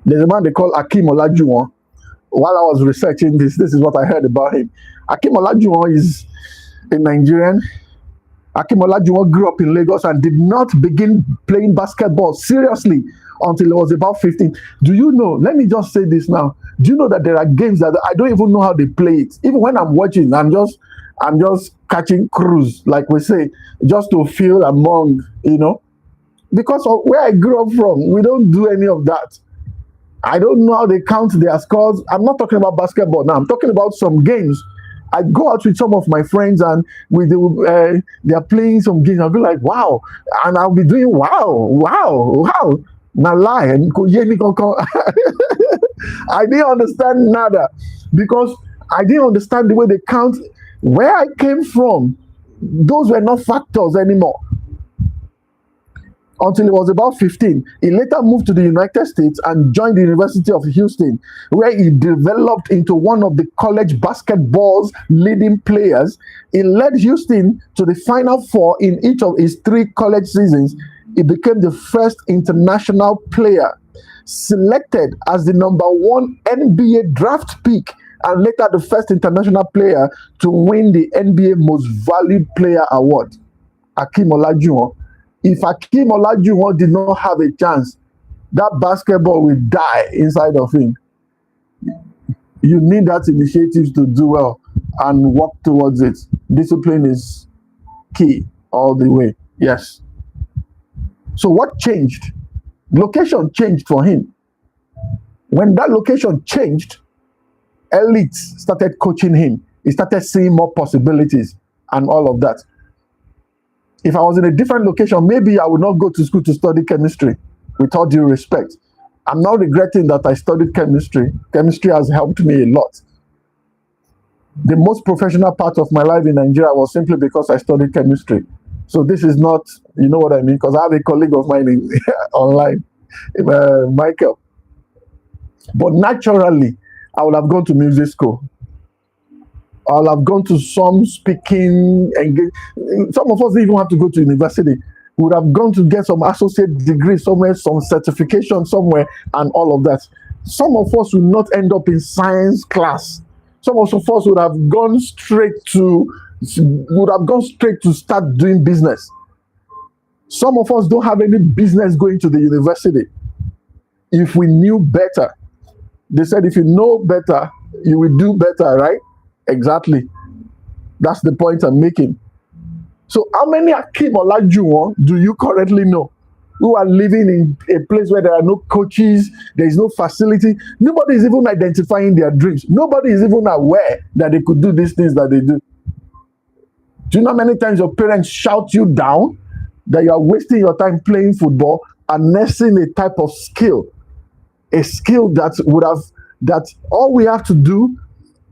There's a man they call Akim Olajuwon. While I was researching this is what I heard about him. Akim Olajuwon is a Nigerian. Akim Olajuwon grew up in Lagos and did not begin playing basketball seriously until he was about 15. Do you know? Let me just say this now. Do you know that there are games that I don't even know how they play it? Even when I'm watching, I'm just catching cruise, like we say, just to feel among, because of where I grew up from, we don't do any of that. I don't know how they count their scores. I'm not talking about basketball now. I'm talking about some games. I go out with some of my friends and they are playing some games. I'll be like, wow. And I'll be doing wow. Now lie. I didn't understand nada because I didn't understand the way they count. Where I came from, those were not factors anymore. Until he was about 15. He later moved to the United States and joined the University of Houston, where he developed into one of the college basketball's leading players. He led Houston to the Final Four in each of his 3 college seasons. He became the first international player selected as the number 1 NBA draft pick and later the first international player to win the NBA Most Valued Player Award. Akim Olajuwon. If Akim Olajuwon did not have a chance, that basketball will die inside of him. You need that initiative to do well and work towards it. Discipline is key all the way. Yes. So what changed? Location changed for him. When that location changed, elites started coaching him. He started seeing more possibilities and all of that. If I was in a different location, maybe I would not go to school to study chemistry, with all due respect. I'm not regretting that I studied chemistry. Chemistry has helped me a lot. The most professional part of my life in Nigeria was simply because I studied chemistry. So this is not, you know what I mean? Because I have a colleague of mine online, Michael. But naturally, I would have gone to music school. I'll have gone to some speaking, some of us didn't even have to go to university. We would have gone to get some associate degree somewhere, some certification somewhere, and all of that. Some of us would not end up in science class. Some of us would have gone straight to start doing business. Some of us don't have any business going to the university. If we knew better, they said if you know better, you will do better, right? Exactly. That's the point I'm making. So how many Akim Olajuwon do you currently know who are living in a place where there are no coaches, there is no facility? Nobody is even identifying their dreams. Nobody is even aware that they could do these things that they do. Do you know how many times your parents shout you down that you are wasting your time playing football and nursing a type of skill? A skill that all we have to do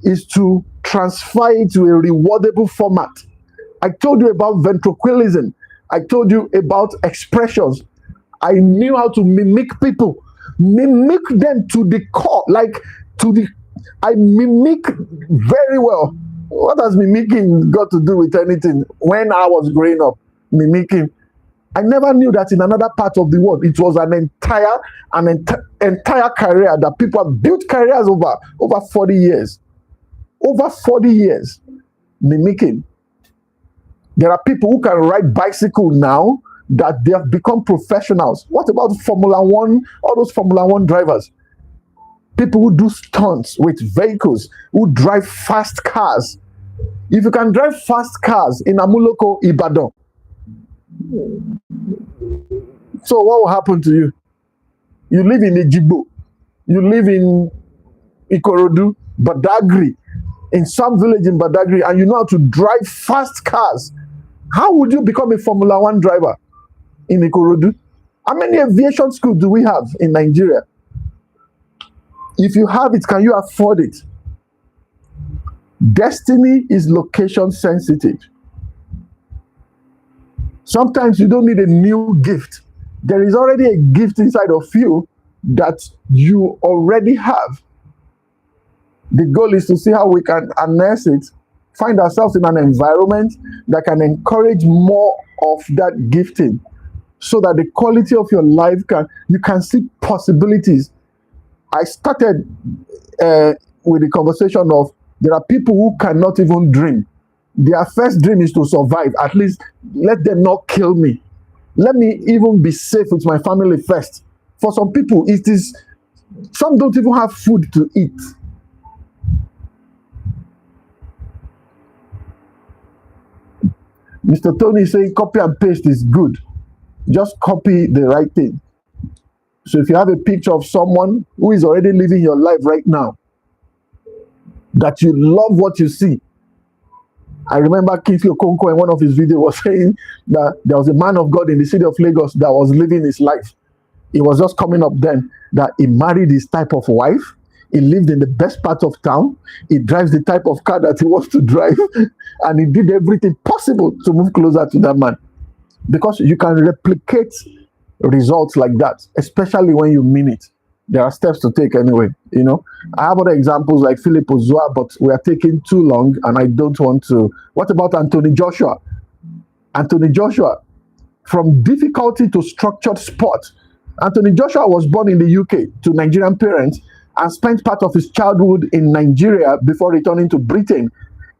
is to transfer it to a rewardable format. I told you about ventriloquism. I told you about expressions. I knew how to mimic people, mimic them to the core, like to the I mimic very well. What has mimicking got to do with anything? When I was growing up, mimicking, I never knew that in another part of the world, it was an entire career that people have built careers over 40 years. Over 40 years, mimicking. There are people who can ride bicycle now that they have become professionals. What about Formula One, all those Formula One drivers? People who do stunts with vehicles, who drive fast cars. If you can drive fast cars in Amuloko, Ibadan, so what will happen to you? You live in Adejumo, you live in Ikorodu, Badagry, in some village in Badagry, and you know how to drive fast cars. How would you become a Formula One driver in Ikorodu? How many aviation schools do we have in Nigeria? If you have it, can you afford it? Destiny is location sensitive. Sometimes you don't need a new gift. There is already a gift inside of you that you already have. The goal is to see how we can harness it, find ourselves in an environment that can encourage more of that gifting, so that the quality of your life you can see possibilities. I started with the conversation of there are people who cannot even dream. Their first dream is to survive. At least let them not kill me. Let me even be safe with my family first. For some people, some don't even have food to eat. Mr. Tony is saying copy and paste is good. Just copy the right thing. So if you have a picture of someone who is already living your life right now, that you love what you see. I remember Kingsley Okonkwo in one of his videos was saying that there was a man of God in the city of Lagos that was living his life. It was just coming up then that he married his type of wife. He lived in the best part of town. He drives the type of car that he wants to drive. And he did everything possible to move closer to that man. Because you can replicate results like that, especially when you mean it. There are steps to take anyway, you know. I have other examples like Philip Ozua, but we are taking too long and I don't want to. What about Anthony Joshua? Anthony Joshua, from difficulty to structured sport. Anthony Joshua was born in the UK to Nigerian parents and spent part of his childhood in Nigeria before returning to Britain.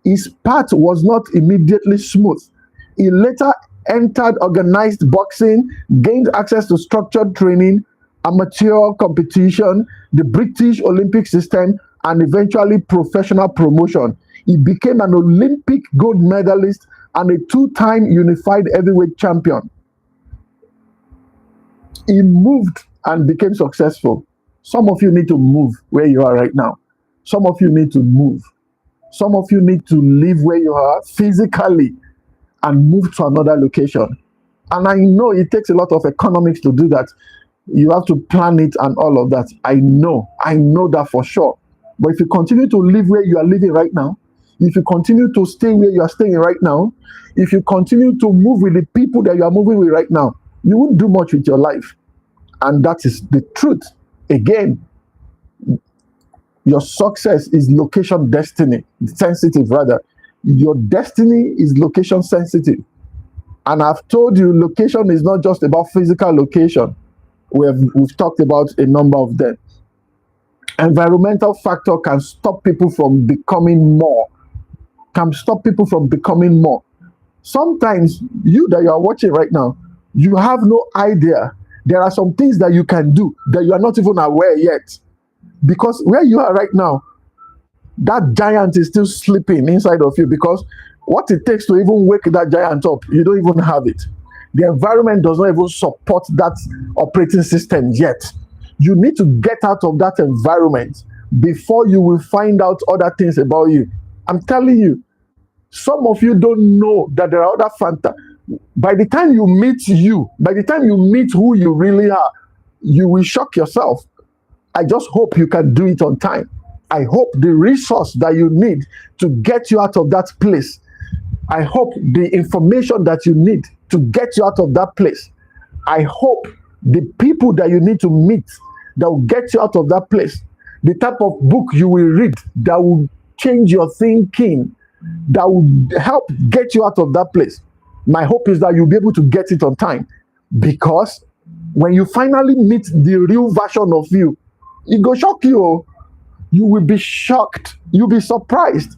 His path was not immediately smooth. He later entered organized boxing, gained access to structured training, amateur competition, the British Olympic system, and eventually professional promotion. He became an Olympic gold medalist and a two-time unified heavyweight champion. He moved and became successful. Some of you need to move where you are right now. Some of you need to move. Some of you need to live where you are physically and move to another location. And I know it takes a lot of economics to do that. You have to plan it and all of that. I know that for sure. But if you continue to live where you are living right now, if you continue to stay where you are staying right now, if you continue to move with the people that you are moving with right now, you won't do much with your life. And that is the truth. Again, your success is location sensitive rather. Your destiny is location sensitive. And I've told you, location is not just about physical location. We've talked about a number of them. Environmental factor can stop people from becoming more. Sometimes you that you are watching right now, you have no idea. There are some things that you can do that you are not even aware yet. Because where you are right now, that giant is still sleeping inside of you, because what it takes to even wake that giant up, you don't even have it. The environment does not even support that operating system yet. You need to get out of that environment before you will find out other things about you. I'm telling you, some of you don't know that there are other factors. By the time you meet who you really are, you will shock yourself. I just hope you can do it on time. I hope the resource that you need to get you out of that place, I hope the information that you need to get you out of that place, I hope the people that you need to meet that will get you out of that place, the type of book you will read that will change your thinking, that will help get you out of that place. My hope is that you'll be able to get it on time, because when you finally meet the real version of you, it go shock you. You will be shocked. You'll be surprised.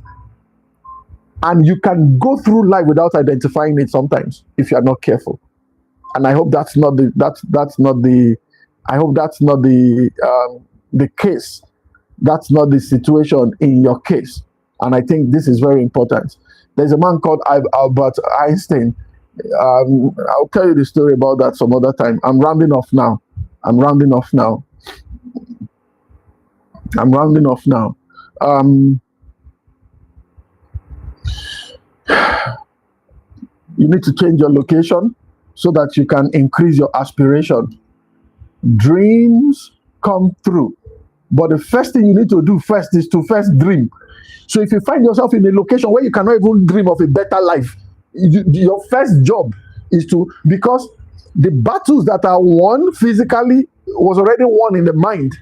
And you can go through life without identifying it sometimes if you are not careful. And I hope that's not the the case. That's not the situation in your case. And I think this is very important. There's a man called Albert Einstein. I'll tell you the story about that some other time. I'm rounding off now. You need to change your location so that you can increase your aspiration. Dreams come through, but the first thing you need to do first is to first dream. So if you find yourself in a location where you cannot even dream of a better life, your first job is to, because the battles that are won physically was already won in the mind.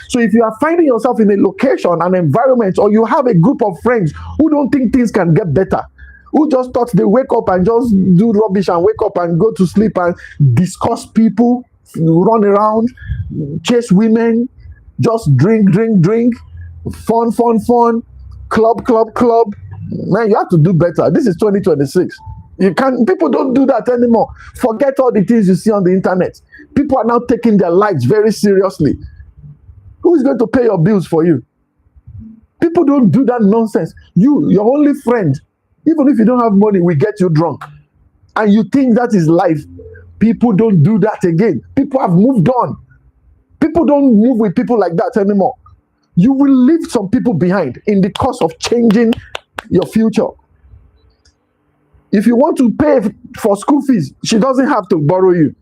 So if you are finding yourself in a location, an environment, or you have a group of friends who don't think things can get better, who just thought they wake up and just do rubbish and wake up and go to sleep and discuss people, run around, chase women, just drink, fun, club. Man, you have to do better. This is 2026. People don't do that anymore. Forget all the things you see on the internet. People are now taking their lives very seriously. Who is going to pay your bills for you? People don't do that nonsense. Your only friend, even if you don't have money, will get you drunk. And you think that is life. People don't do that again. People have moved on. People don't move with people like that anymore. You will leave some people behind in the course of changing your future. If you want to pay for school fees, she doesn't have to borrow you.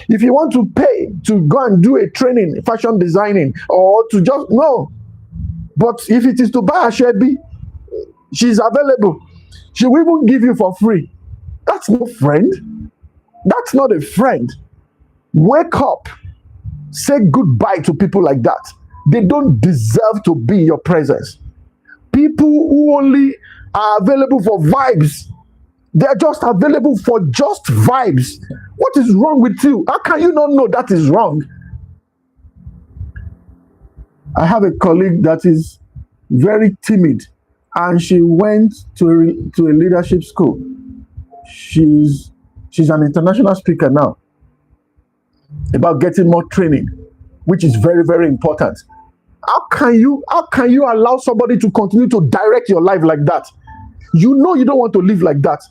If you want to pay to go and do a training, fashion designing, or to just, no. But if it is to buy a Shebi, she's available. She will even give you for free. That's no friend. That's not a friend. Wake up. Say goodbye to people like that. They don't deserve to be in your presence. People who only are available for vibes, they're just available for just vibes. What is wrong with you? How can you not know that is wrong? I have a colleague that is very timid, and she went to a leadership school. She's an international speaker now about getting more training, which is very, very important. How can you allow somebody to continue to direct your life like that? You know you don't want to live like that.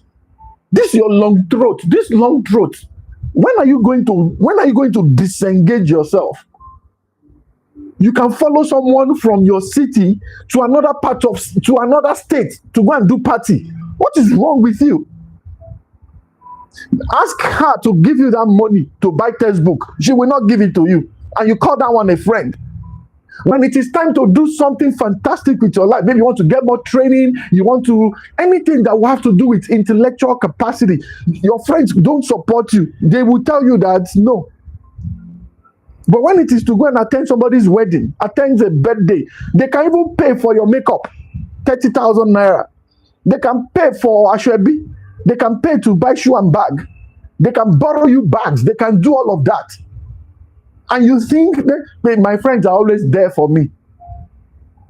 This is your long throat. When are you going to disengage yourself? You can follow someone from your city to another state to go and do party. What is wrong with you? Ask her to give you that money to buy textbook. She will not give it to you. And you call that one a friend. When it is time to do something fantastic with your life, maybe you want to get more training, you want to, anything that will have to do with intellectual capacity, your friends don't support you. They will tell you that no. But when it is to go and attend somebody's wedding, attend a birthday, they can even pay for your makeup, 30,000 naira. They can pay for ashwebi. They can pay to buy shoe and bag. They can borrow you bags. They can do all of that. And you think that my friends are always there for me.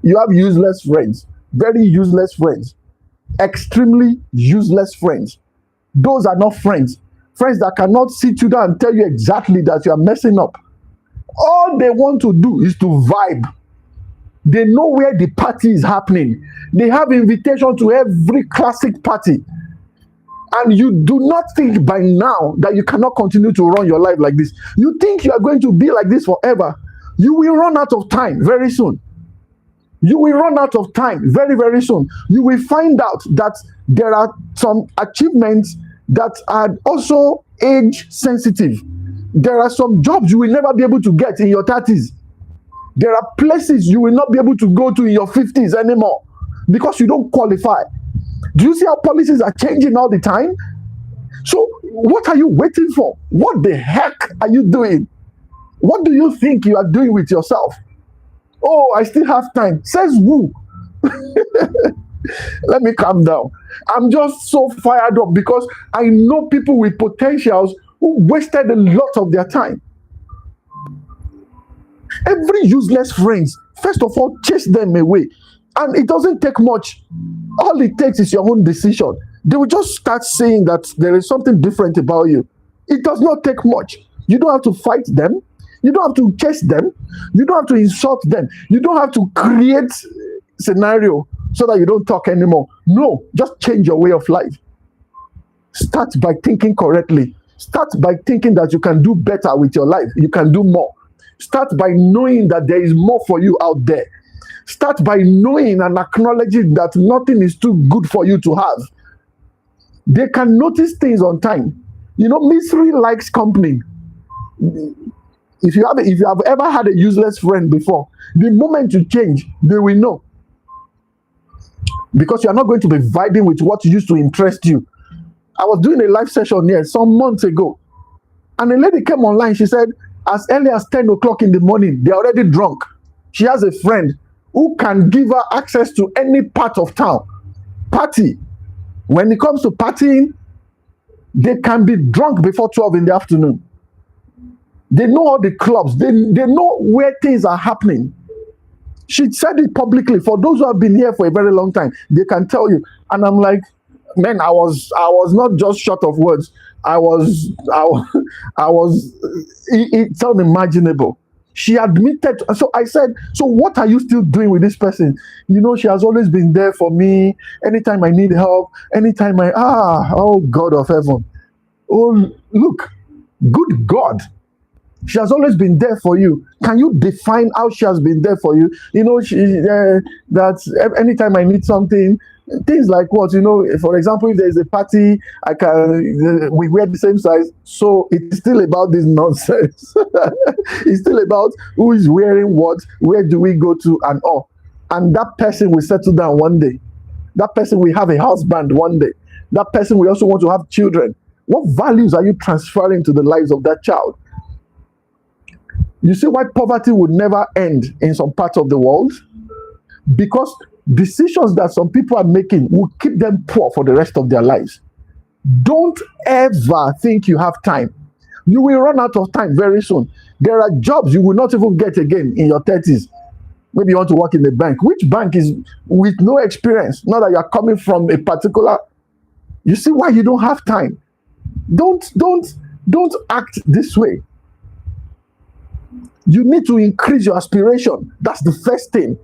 You have useless friends, very useless friends, extremely useless friends. Those are not friends. Friends that cannot sit you down and tell you exactly that you are messing up. All they want to do is to vibe. They know where the party is happening. They have invitation to every classic party. And you do not think by now that you cannot continue to run your life like this. You think you are going to be like this forever. You will run out of time very soon. You will run out of time very, very soon. You will find out that there are some achievements that are also age sensitive. There are some jobs you will never be able to get in your 30s. There are places you will not be able to go to in your 50s anymore because you don't qualify. Do you see how policies are changing all the time? So what are you waiting for? What the heck are you doing? What do you think you are doing with yourself? Oh, I still have time. Says who? Let me calm down. I'm just so fired up because I know people with potentials who wasted a lot of their time. Every useless friends, first of all, chase them away. And it doesn't take much. All it takes is your own decision. They will just start saying that there is something different about you. It does not take much. You don't have to fight them. You don't have to chase them. You don't have to insult them. You don't have to create scenario so that you don't talk anymore. No, just change your way of life. Start by thinking correctly. Start by thinking that you can do better with your life. You can do more. Start by knowing that there is more for you out there. Start by knowing and acknowledging that nothing is too good for you to have. They can notice things on time. You know, misery likes company. If you have ever had a useless friend before, the moment you change, they will know. Because you are not going to be vibing with what used to interest you. I was doing a live session here some months ago, and a lady came online. She said, as early as 10 o'clock in the morning, they're already drunk. She has a friend who can give her access to any part of town. Party. When it comes to partying, they can be drunk before 12 in the afternoon. They know all the clubs. They know where things are happening. She said it publicly. For those who have been here for a very long time, they can tell you. And I'm like, man, I was not just short of words. It's unimaginable. She admitted. So I said, so what are you still doing with this person? You know, she has always been there for me. Anytime I need help, anytime oh God of heaven. Oh, look, good God. She has always been there for you. Can you define how she has been there for you? You know, that anytime I need something, things like what, you know, for example, if there's a party, we wear the same size. So it's still about this nonsense. It's still about who is wearing what, where do we go to, and all. And that person will settle down one day. That person will have a husband one day. That person will also want to have children. What values are you transferring to the lives of that child? You see why poverty would never end in some parts of the world? Because decisions that some people are making will keep them poor for the rest of their lives. Don't ever think you have time. You will run out of time very soon. There are jobs you will not even get again in your 30s. Maybe you want to work in a bank. Which bank is with no experience? Not that you are coming from a particular. You see why you don't have time. Don't act this way. You need to increase your aspiration. That's the first thing.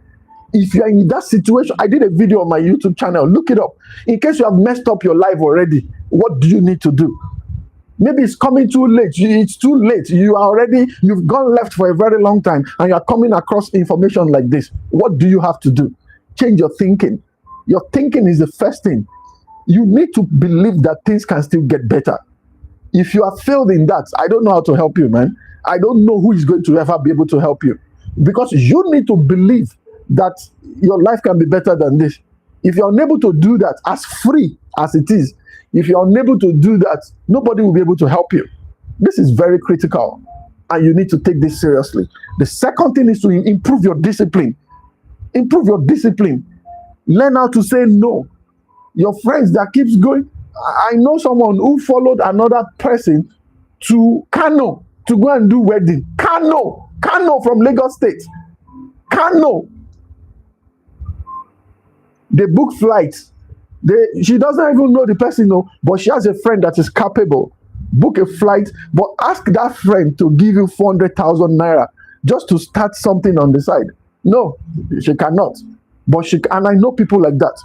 If you're in that situation, I did a video on my YouTube channel. Look it up. In case you have messed up your life already, what do you need to do? Maybe it's coming too late. It's too late. You've gone left for a very long time and you're coming across information like this. What do you have to do? Change your thinking. Your thinking is the first thing. You need to believe that things can still get better. If you have failed in that, I don't know how to help you, man. I don't know who is going to ever be able to help you, because you need to believe that your life can be better than this. If you're unable to do that, as free as it is, if you're unable to do that, nobody will be able to help you. This is very critical, and you need to take this seriously. The second thing is to improve your discipline. Improve your discipline. Learn how to say no. Your friends that keeps going. I know someone who followed another person to Kano to go and do wedding. Kano from Lagos State. Kano. They book flights. She doesn't even know the person, but she has a friend that is capable. Book a flight, but ask that friend to give you 400,000 naira just to start something on the side. No, she cannot. But and I know people like that.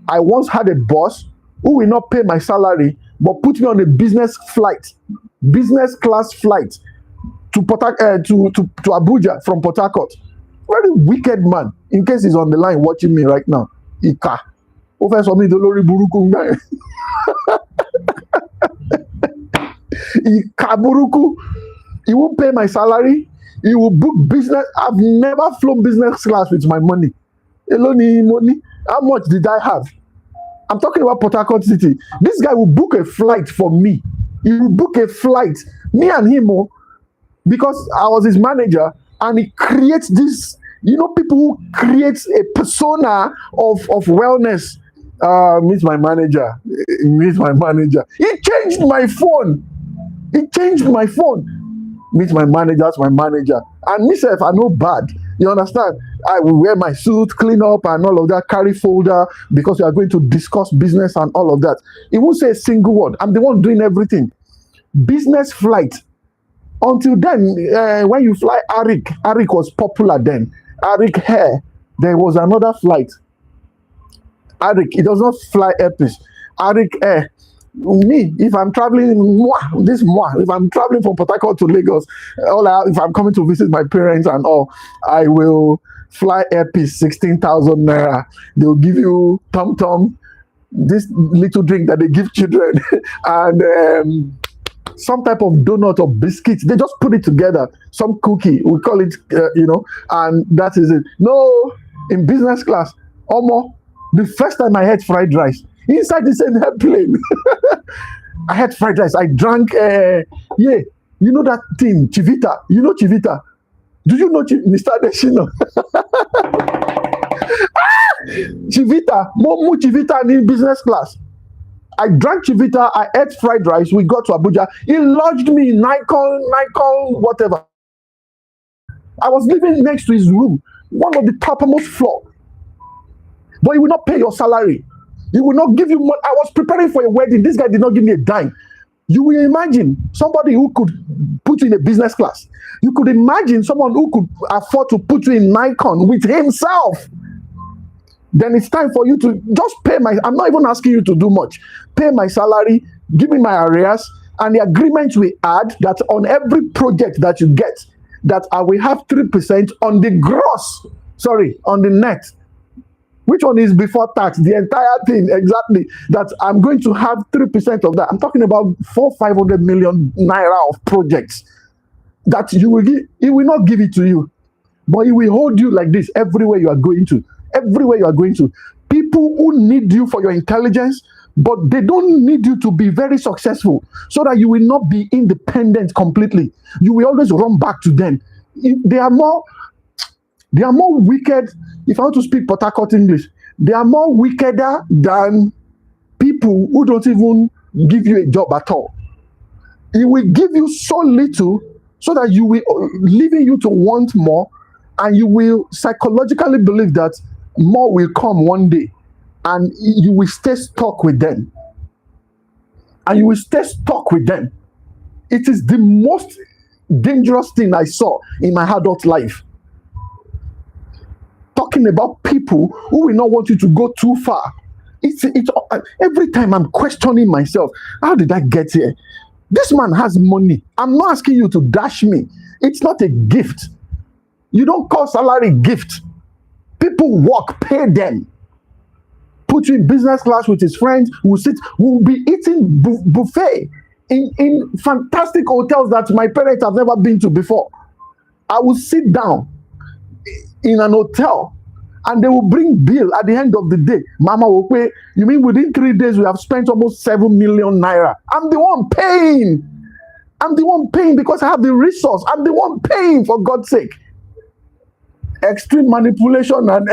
I once had a boss who will not pay my salary, but put me on a business class flight to Abuja from Port Harcourt. Very wicked man. In case he's on the line watching me right now, Ika. Ika buruku. He won't pay my salary. He will book business. I've never flown business class with my money. Alone money. How much did I have? I'm talking about Port Harcourt City. This guy will book a flight for me. He will book a flight, me and him, because I was his manager, and he creates this You know, people who create a persona of wellness. Meet my manager. Meet my manager. He changed my phone. He changed my phone. Meet my manager. That's my manager. And myself, I know bad. You understand? I will wear my suit, clean up, and all of that. Carry folder because we are going to discuss business and all of that. He won't say a single word. I'm the one doing everything. Business flight. Until then, when you fly Arik was popular then. Arik Air. There was another flight. Arik, it does not fly airplanes. Arik Air. Me, if I'm traveling, if I'm traveling from Port Harcourt to Lagos, if I'm coming to visit my parents and all, I will fly airpiece 16,000 naira. They'll give you tom, this little drink that they give children, and some type of donut or biscuit. They just put it together. Some cookie, we call it, and that is it. No, in business class, almost the first time I had fried rice inside the same airplane. I had fried rice. I drank, you know that thing, Chivita. You know Chivita? Do you know Mr. Adeshino? Chivita, Momu Chivita in business class. I drank Chivita, I ate fried rice, we got to Abuja. He lodged me in Nikon, whatever. I was living next to his room, one of the topmost floor. But he will not pay your salary. He will not give you money. I was preparing for a wedding. This guy did not give me a dime. You will imagine somebody who could put you in a business class. You could imagine someone who could afford to put you in Nikon with himself. Then it's time for you to just pay I'm not even asking you to do much. Pay my salary, give me my arrears, and the agreement we add that on every project that you get, that I will have 3% on the gross, on the net. Which one is before tax? The entire thing, exactly. That I'm going to have 3% of that. I'm talking about 500 million naira of projects that you will give. He will not give it to you, but he will hold you like this everywhere you are going to. Everywhere you are going to. People who need you for your intelligence, but they don't need you to be very successful so that you will not be independent completely. You will always run back to them. They are more wicked. If I want to speak Port Harcourt English, they are more wickeder than people who don't even give you a job at all. He will give you so little so that you will leaving you to want more, and you will psychologically believe that more will come one day, and you will stay stuck with them. It is the most dangerous thing I saw in my adult life. Talking about people who will not want you to go too far. It's every time I'm questioning myself, how did I get here? This man has money. I'm not asking you to dash me. It's not a gift. You don't call salary gift. People work, pay them. Put you in business class with his friends, will be eating buffet in fantastic hotels that my parents have never been to before. I will sit down in an hotel and they will bring bill at the end of the day. Mama will pay. You mean within 3 days we have spent almost 7 million naira? I'm the one paying. Because I have the resource. I'm the one paying, for God's sake. Extreme manipulation and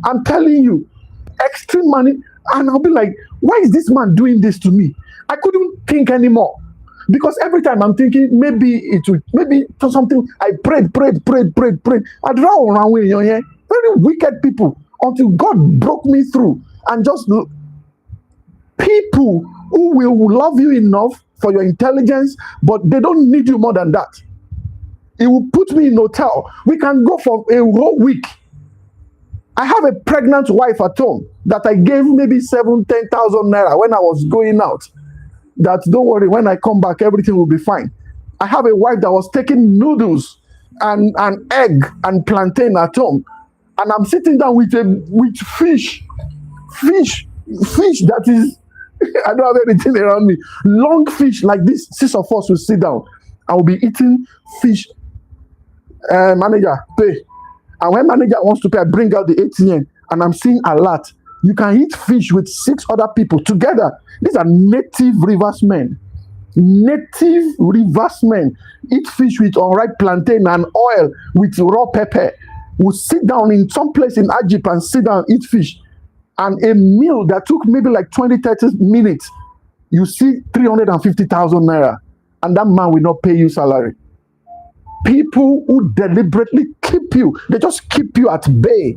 I'm telling you, extreme money. And I'll be like, why is this man doing this to me? I couldn't think anymore. Because every time I'm thinking, maybe something, I prayed. I'd run around with very wicked people until God broke me through. And just people who will love you enough for your intelligence, but they don't need you more than that. It will put me in hotel. We can go for a whole week. I have a pregnant wife at home that I gave maybe 10,000 naira when I was going out. That don't worry, when I come back, everything will be fine. I have a wife that was taking noodles and egg and plantain at home, and I'm sitting down with fish that is I don't have anything around me. Long fish like this. 6 of us will sit down. I will be eating fish. Manager, pay. And when manager wants to pay, I bring out the ATM and I'm seeing a lot. You can eat fish with 6 other people together. These are native Rivers men. Native rivers men eat fish with unripe plantain and oil with raw pepper. Will sit down in some place in Egypt and sit down, eat fish. And a meal that took maybe like 20, 30 minutes, you see 350,000 naira. And that man will not pay you salary. People who deliberately keep you, they just keep you at bay,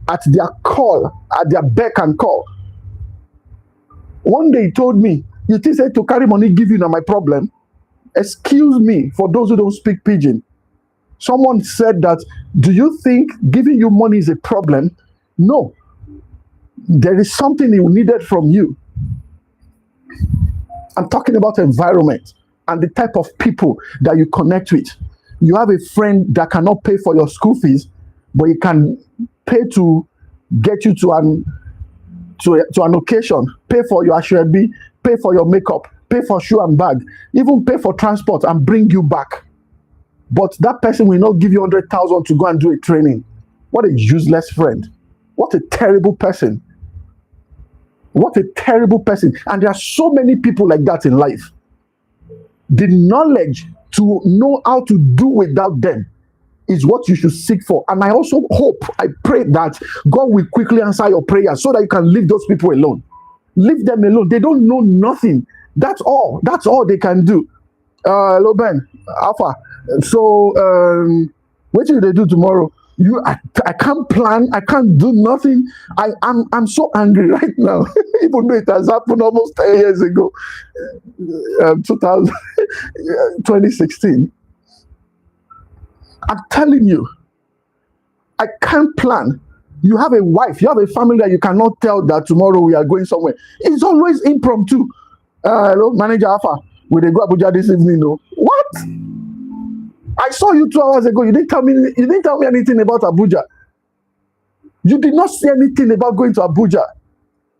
at their call, at their beck and call. One day he told me, you think say to carry money give you now my problem? Excuse me, for those who don't speak pidgin. Someone said that, do you think giving you money is a problem? No. There is something he needed from you. I'm talking about environment and the type of people that you connect with. You have a friend that cannot pay for your school fees, but he can pay to get you to an occasion, pay for your ashwebi, pay for your makeup, pay for shoe and bag, even pay for transport and bring you back. But that person will not give you 100,000 to go and do a training. What a useless friend. What a terrible person. What a terrible person. And there are so many people like that in life. The knowledge to know how to do without them is what you should seek for. And I also hope, I pray that God will quickly answer your prayers so that you can leave those people alone. Leave them alone. They don't know nothing. That's all. That's all they can do. Hello, Ben. Alpha. So, what should they do tomorrow? I can't plan. I can't do nothing. I'm so angry right now. Even though it has happened almost 10 years ago, 2016. I'm telling you, I can't plan. You have a wife, you have a family that you cannot tell that tomorrow we are going somewhere. It's always impromptu. Hello, Manager Alpha, will they go Abuja this evening? No. What? I saw you 2 hours ago. You didn't tell me anything about Abuja. You did not say anything about going to Abuja.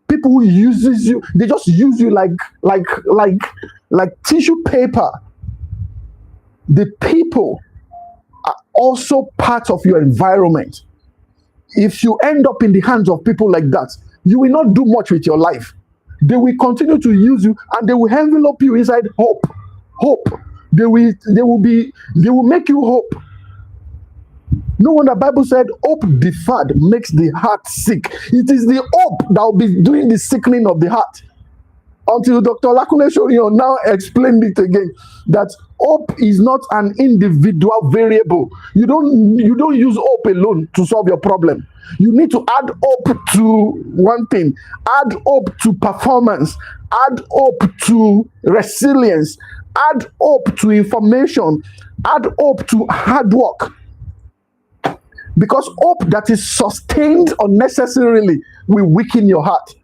People who uses you, they just use you like tissue paper. The people are also part of your environment. If you end up in the hands of people like that, you will not do much with your life. They will continue to use you and they will envelop you inside hope. Hope. They will make you hope. No wonder the Bible said hope deferred makes the heart sick. It is the hope that will be doing the sickening of the heart. Until Dr. Lakune Shorion now explained it again, that hope is not an individual variable. You don't use hope alone to solve your problem. You need to add hope to one thing, add hope to performance, add hope to resilience, add hope to information, add hope to hard work. Because hope that is sustained unnecessarily will weaken your heart.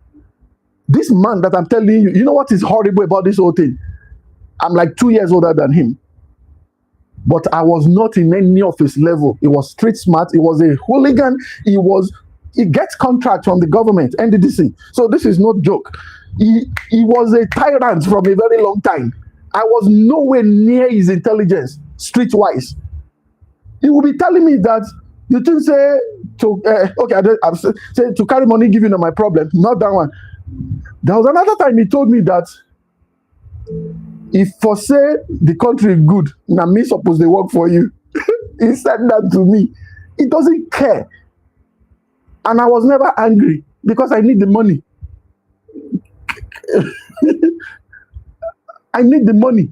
This man that I'm telling you, you know what is horrible about this whole thing? I'm like 2 years older than him. But I was not in any of his level. He was street smart. He was a hooligan. He gets contracts from the government, NDDC. So this is no joke. He was a tyrant from a very long time. I was nowhere near his intelligence, streetwise. He will be telling me that you think say I've said to carry money, give you my problem. Not that one. There was another time he told me that if for say the country good, now me suppose they work for you. He said that to me. He doesn't care. And I was never angry because I need the money. I need the money.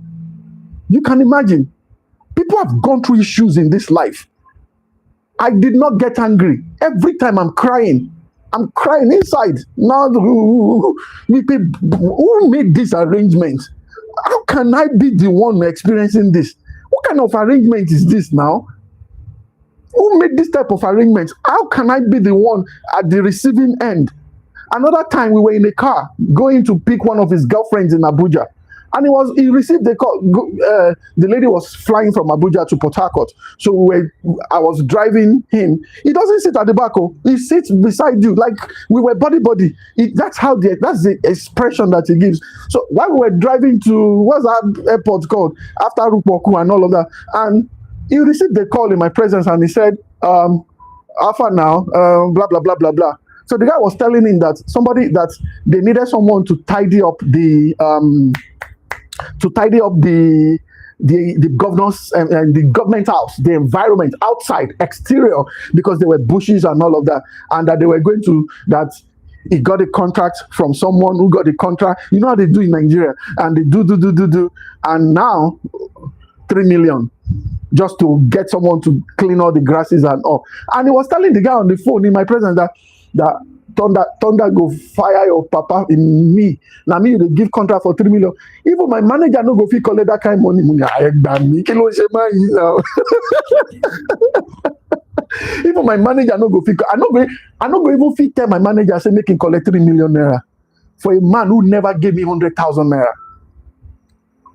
You can imagine. People have gone through issues in this life. I did not get angry. Every time I'm crying inside. Now, who made this arrangement? How can I be the one experiencing this? What kind of arrangement is this now? Who made this type of arrangement? How can I be the one at the receiving end? Another time we were in a car going to pick one of his girlfriends in Abuja. And he received the call. The lady was flying from Abuja to Port Harcourt. So I was driving him. He doesn't sit at the back. He sits beside you like we were body. That's the expression that he gives. So while we were driving to, what's that airport called? After Rupoku and all of that. And he received the call in my presence and he said, Alpha now, blah, blah, blah, blah, blah. So the guy was telling him that they needed someone to tidy up to tidy up the governor's and the government house, the environment outside, exterior, because there were bushes and all of that, and that they were going to that. He got a contract from someone who got a contract. You know how they do in Nigeria, and they do, and now 3 million just to get someone to clean all the grasses and all. And he was telling the guy on the phone in my presence that thunder go fire your papa in me. Now me they give contract for 3 million. Even my manager no go fit collect that kind of money. Even my manager no go fit. I no go even fit tell my manager say make him collect 3 million naira for a man who never gave me 100,000 naira.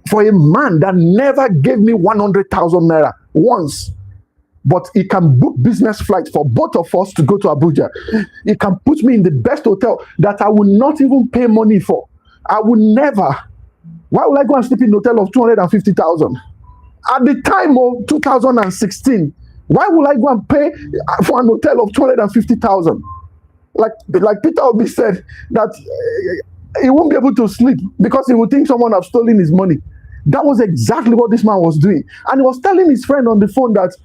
For a man that never gave me 100,000 naira once. But he can book business flights for both of us to go to Abuja. He can put me in the best hotel that I will not even pay money for. I will never. Why would I go and sleep in a hotel of 250,000? At the time of 2016, why would I go and pay for an hotel of 250,000? Like Peter Obi said, that he won't be able to sleep because he will think someone has stolen his money. That was exactly what this man was doing. And he was telling his friend on the phone that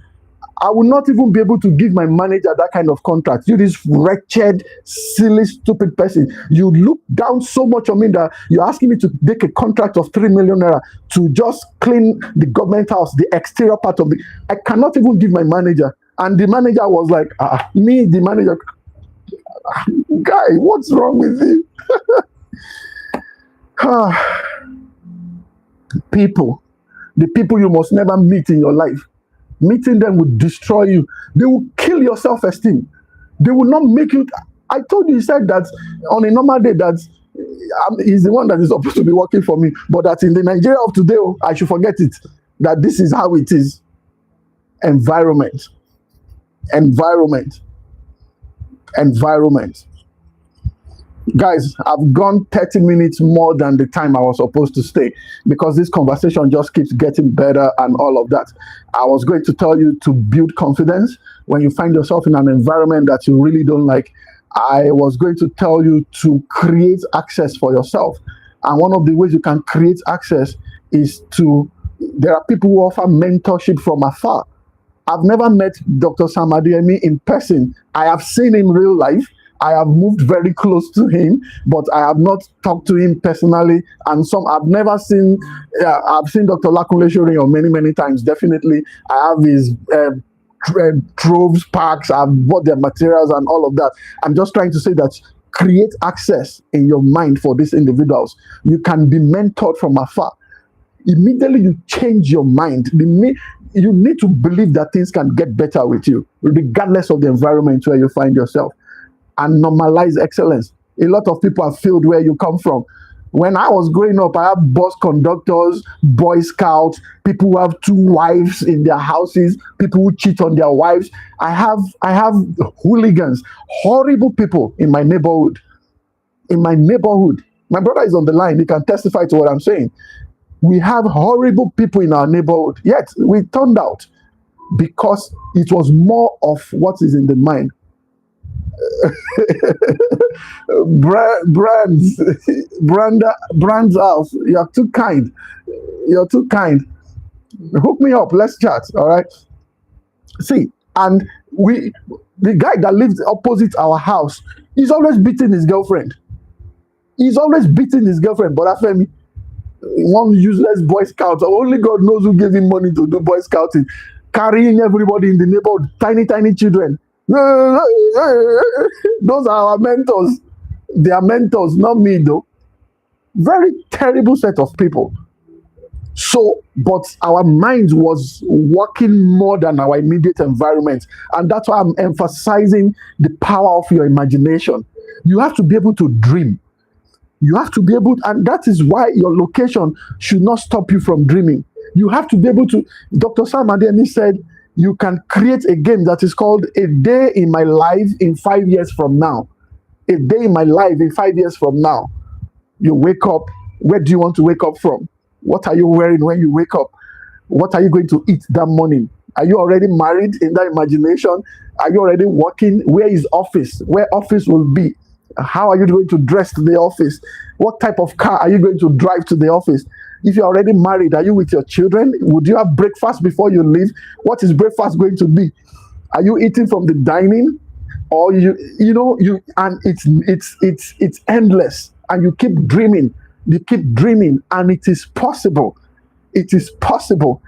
I will not even be able to give my manager that kind of contract. You, this wretched, silly, stupid person. You look down so much on me that you're asking me to take a contract of 3 million naira to just clean the government house, the exterior part of the. I cannot even give my manager. And the manager was like, the manager, guy, what's wrong with you? People, the people you must never meet in your life. Meeting them will destroy you. They will kill your self-esteem. They will not make you. I told you, he said that on a normal day that he's the one that is supposed to be working for me, but that in the Nigeria of today, I should forget it. That this is how it is. Environment. Guys, I've gone 30 minutes more than the time I was supposed to stay because this conversation just keeps getting better and all of that. I was going to tell you to build confidence when you find yourself in an environment that you really don't like. I was going to tell you to create access for yourself. And one of the ways you can create access is there are people who offer mentorship from afar. I've never met Dr. Sam Adeyemi in person. I have seen him in real life. I have moved very close to him, but I have not talked to him personally. And I've never seen. I've seen Dr. Lakunle Shorin many times. Definitely, I have his troves, packs. I've bought their materials and all of that. I'm just trying to say that create access in your mind for these individuals. You can be mentored from afar. Immediately you change your mind. You need to believe that things can get better with you, regardless of the environment where you find yourself. And normalize excellence. A lot of people have failed where you come from. When I was growing up, I had bus conductors, Boy Scouts, people who have 2 wives in their houses, people who cheat on their wives. I have hooligans, horrible people in my neighborhood. My brother is on the line. He can testify to what I'm saying. We have horrible people in our neighborhood. Yet we turned out because it was more of what is in the mind. Brand's house. You're too kind. Hook me up. Let's chat. All right. See, and the guy that lives opposite our house, he's always beating his girlfriend. But Afemi, one useless Boy Scout. Only God knows who gave him money to do Boy Scouting, carrying everybody in the neighborhood, tiny children. Those are our mentors. They are mentors, not me though. Very terrible set of people. So, but our mind was working more than our immediate environment. And that's why I'm emphasizing the power of your imagination. You have to be able to dream. You have to be able, and that is why your location should not stop you from dreaming. You have to be able to, Dr. Sam Adeyemi said, you can create a game that is called A Day in My Life in 5 years from now. A day in my life in 5 years from now. You wake up. Where do you want to wake up from? What are you wearing when you wake up? What are you going to eat that morning? Are you already married in that imagination? Are you already working? Where is office? Where office will be? How are you going to dress to the office? What type of car are you going to drive to the office? If you're already married, are you with your children? Would you have breakfast before you leave? What is breakfast going to be? Are you eating from the dining? Or you and it's endless, and you keep dreaming, and it is possible. It is possible.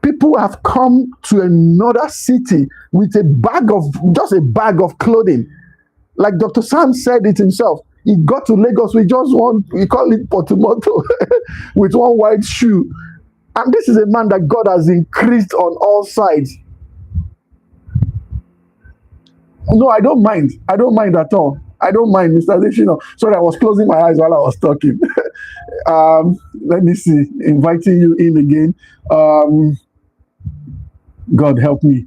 People have come to another city with just a bag of clothing. Like Dr. Sam said it himself. He got to Lagos with just one, we call it Portumoto, with one white shoe. And this is a man that God has increased on all sides. No, I don't mind. I don't mind at all. I don't mind, Mr. Adejumo. Sorry, I was closing my eyes while I was talking. Let me see. Inviting you in again. God help me.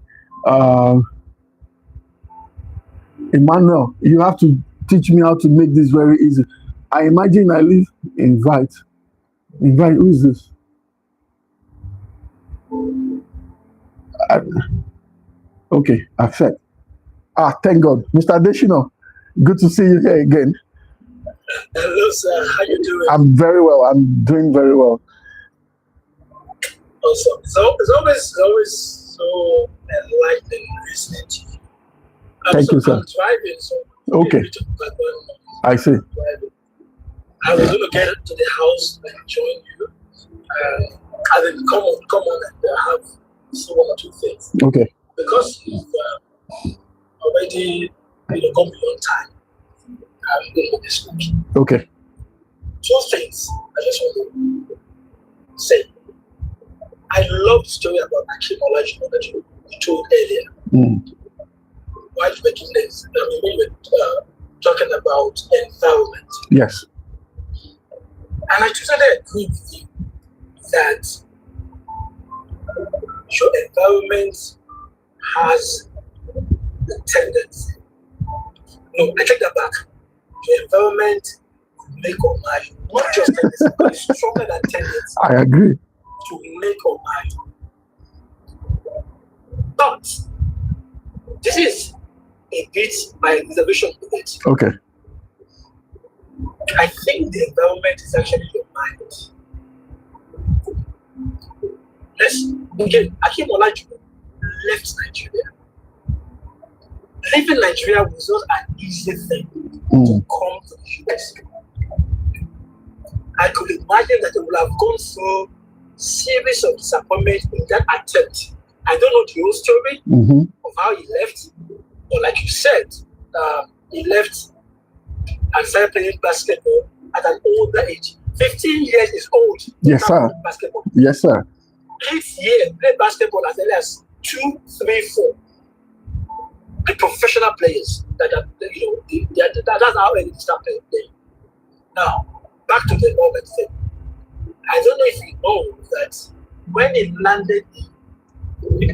Emmanuel, you have to teach me how to make this very easy. I imagine I leave. Invite. Who is this? Okay, accept. Thank God. Mr. Adejumo, good to see you here again. Hello, sir. How you doing? I'm very well. I'm doing very well. Awesome. It's always so enlightening listening to you. Thank you, sir. I'm driving, so okay. I see. I was going to get to the house and join you. I didn't come on and have one or two things. Okay. Because you've already come beyond time. I'm going to this week. Okay. Two things I just want to say. I love the story about Adejumo that you told earlier. While making this, when you were talking about environment. Yes. And I totally agree with you that your environment has the tendency. No, I take that back. Your environment make or mar you. Not just tendency, but it's stronger than tendency. I agree. To make or mar you. But this is a bit my observation of it. Okay. I think the environment is actually your mind. Let's begin. Adejumo left Nigeria. Leaving Nigeria was not an easy thing to come to the US. I could imagine that they would have gone through a series of disappointments in that attempt. I don't know the whole story of how he left, but like you said, he left and started playing basketball at an older age. 15 years is old. Yes, sir. Basketball. Yes, sir. 8th year, play basketball as early as 2, 3, 4. The professional players that's how early they start playing. Now, back to the moment thing. I don't know if you know that when he landed in,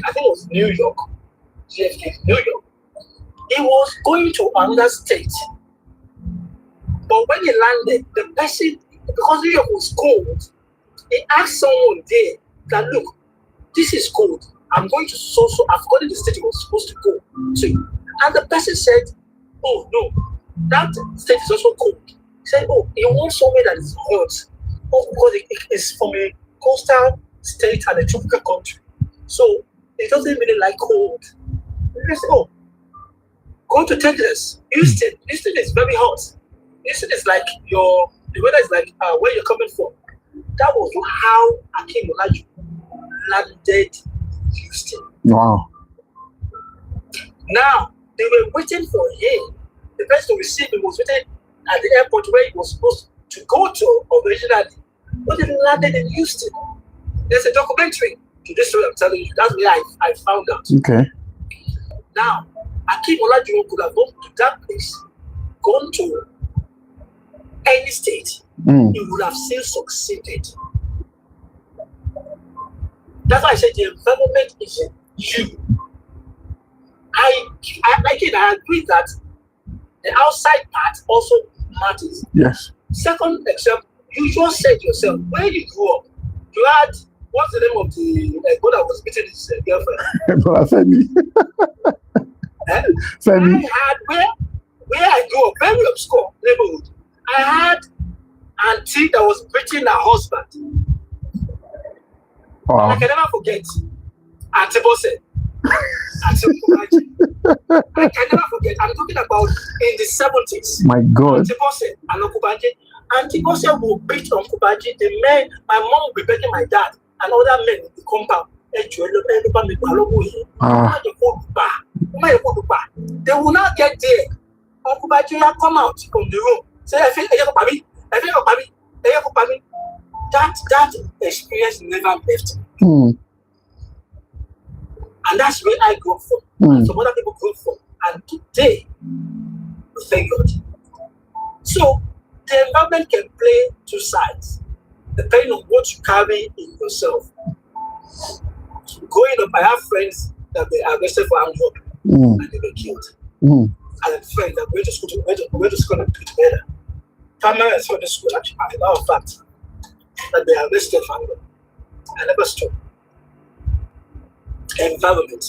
I think it was New York, JFK, New York, he was going to another state. But when he landed, the person, because New York was cold, he asked someone there that, look, this is cold. I'm going to I've got in the state he was supposed to go to. And the person said, oh, no, that state is also cold. He said, oh, he wants somewhere that is hot. Oh, because it is from a coastal state and a tropical country. So it doesn't really like cold. He said, oh, go to Texas. Houston is very hot. Houston is like the weather is like where you're coming from. That was how Adejumo landed Houston. Wow. Now, they were waiting for him. The person to receive him was waiting at the airport where he was supposed to go to originally. But he landed in Houston. There's a documentary to this story I'm telling you. That's where I found out. Okay. Now, Adejumo could have gone to that place, gone to any state. He would have still succeeded. That's why I said the environment is you. I agree that the outside part also matters. Yes. Second example, you just said yourself, where you grew up, you had, what's the name of the boy that was beating his girlfriend? Femi. Femi. I had, where I grew up, very obscure neighborhood, I had Aunt auntie that was beating her husband. Wow. I can never forget. Auntie Bose. Auntie Okubaji. I can never forget. I'm talking about in the 70s. My God. Auntie Bose and Okubaji. Auntie Bose will beat Okubaji. The men, my mom will be begging my dad and other men in the compound. They will not get there. Okubaji will come out from the room. Say, that experience never left me. And that's where I grew up from. And some other people grew up from. And today, thank God. So, the environment can play two sides, depending on what you carry in yourself. Growing up, I have friends that were arrested for armed robbery and they were killed. And friends that went to school and put together. Primary and secondary school, actually, as a matter of fact, that they are arrested for armed robbery. I never stopped. Environment.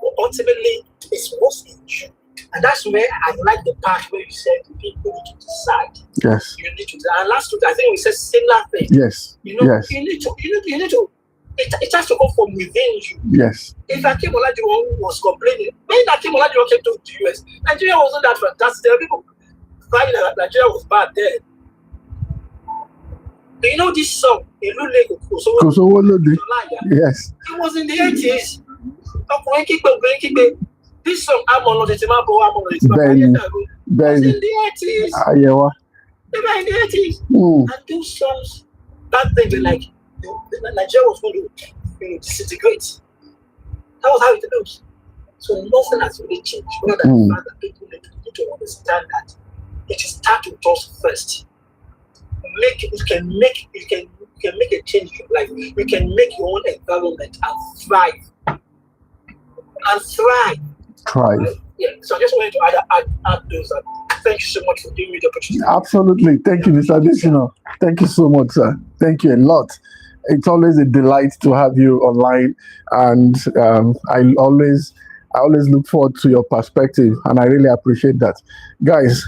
But ultimately, it's what's in you. And that's where I like the part where you said people need to decide. Yes. You need to decide. And last week, I think we said similar thing. Yes. You know, yes. you need to. It has to come from within you. Yes. If Akim Olajuwon was complaining, when Akim Olajuwon came to the US, Nigeria wasn't that fantastic. There were people crying that Nigeria was bad then. Do you know this song? Yes. It was in the 80s. This song, it was in the 80s. They were in the 80s. And those songs, back then, were like, Nigeria was going to disintegrate. That was how it looks. So nothing has really changed. More than the fact that people need to understand that it starts with us first. You can make a change in your life. You can make your own environment and thrive. Right? Yeah. So I just wanted to add those. Thank you so much for giving me the opportunity. Absolutely. Thank you, Mr. Adejumo. Thank you so much, sir. Thank you a lot. It's always a delight to have you online, and I always look forward to your perspective, and I really appreciate that. Guys,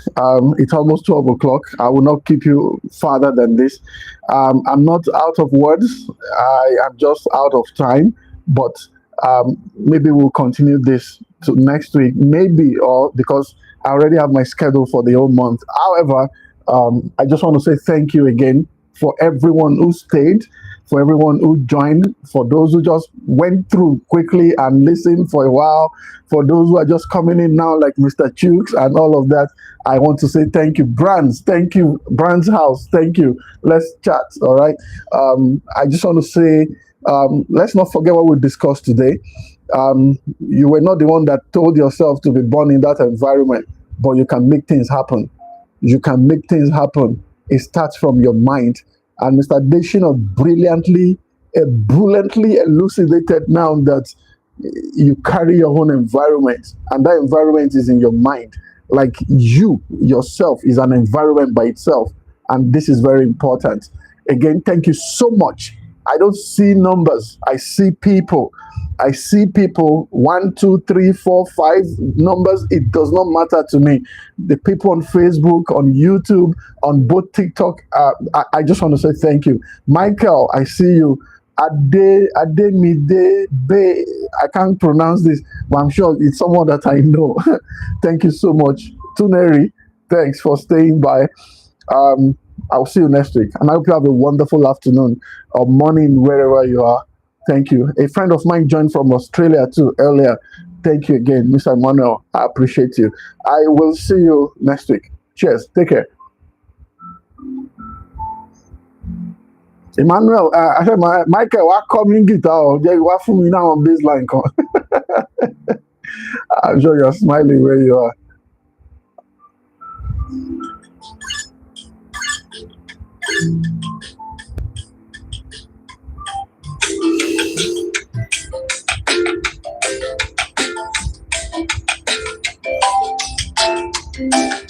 it's almost 12 o'clock. I will not keep you further than this. I'm not out of words. I am just out of time, but maybe we'll continue this to next week, maybe, or because I already have my schedule for the whole month. However, I just want to say thank you again for everyone who stayed, for everyone who joined, for those who just went through quickly and listened for a while, for those who are just coming in now, like Mr. Chooks and all of that. I want to say thank you. Brands, thank you. Brands House, thank you. Let's chat, all right? I just want to say, let's not forget what we discussed today. You were not the one that told yourself to be born in that environment, but you can make things happen. You can make things happen. It starts from your mind. And Mr. Adejumo brilliantly elucidated now that you carry your own environment, and that environment is in your mind. Like you yourself is an environment by itself, and this is very important. Again, thank you so much. I don't see numbers. I see people. 1, 2, 3, 4, 5 numbers. It does not matter to me. The people on Facebook, on YouTube, on both TikTok. I just want to say thank you. Michael, I see you. Ademide Be. I can't pronounce this, but I'm sure it's someone that I know. Thank you so much. Tuneri, thanks for staying by. I'll see you next week. And I hope you have a wonderful afternoon or morning wherever you are. Thank you. A friend of mine joined from Australia too earlier. Thank you again, Mr. Emmanuel. I appreciate you. I will see you next week. Cheers. Take care. Emmanuel, I said, Michael, what coming guitar? What for me now on baseline? I'm sure you're smiling where you are. Thank you.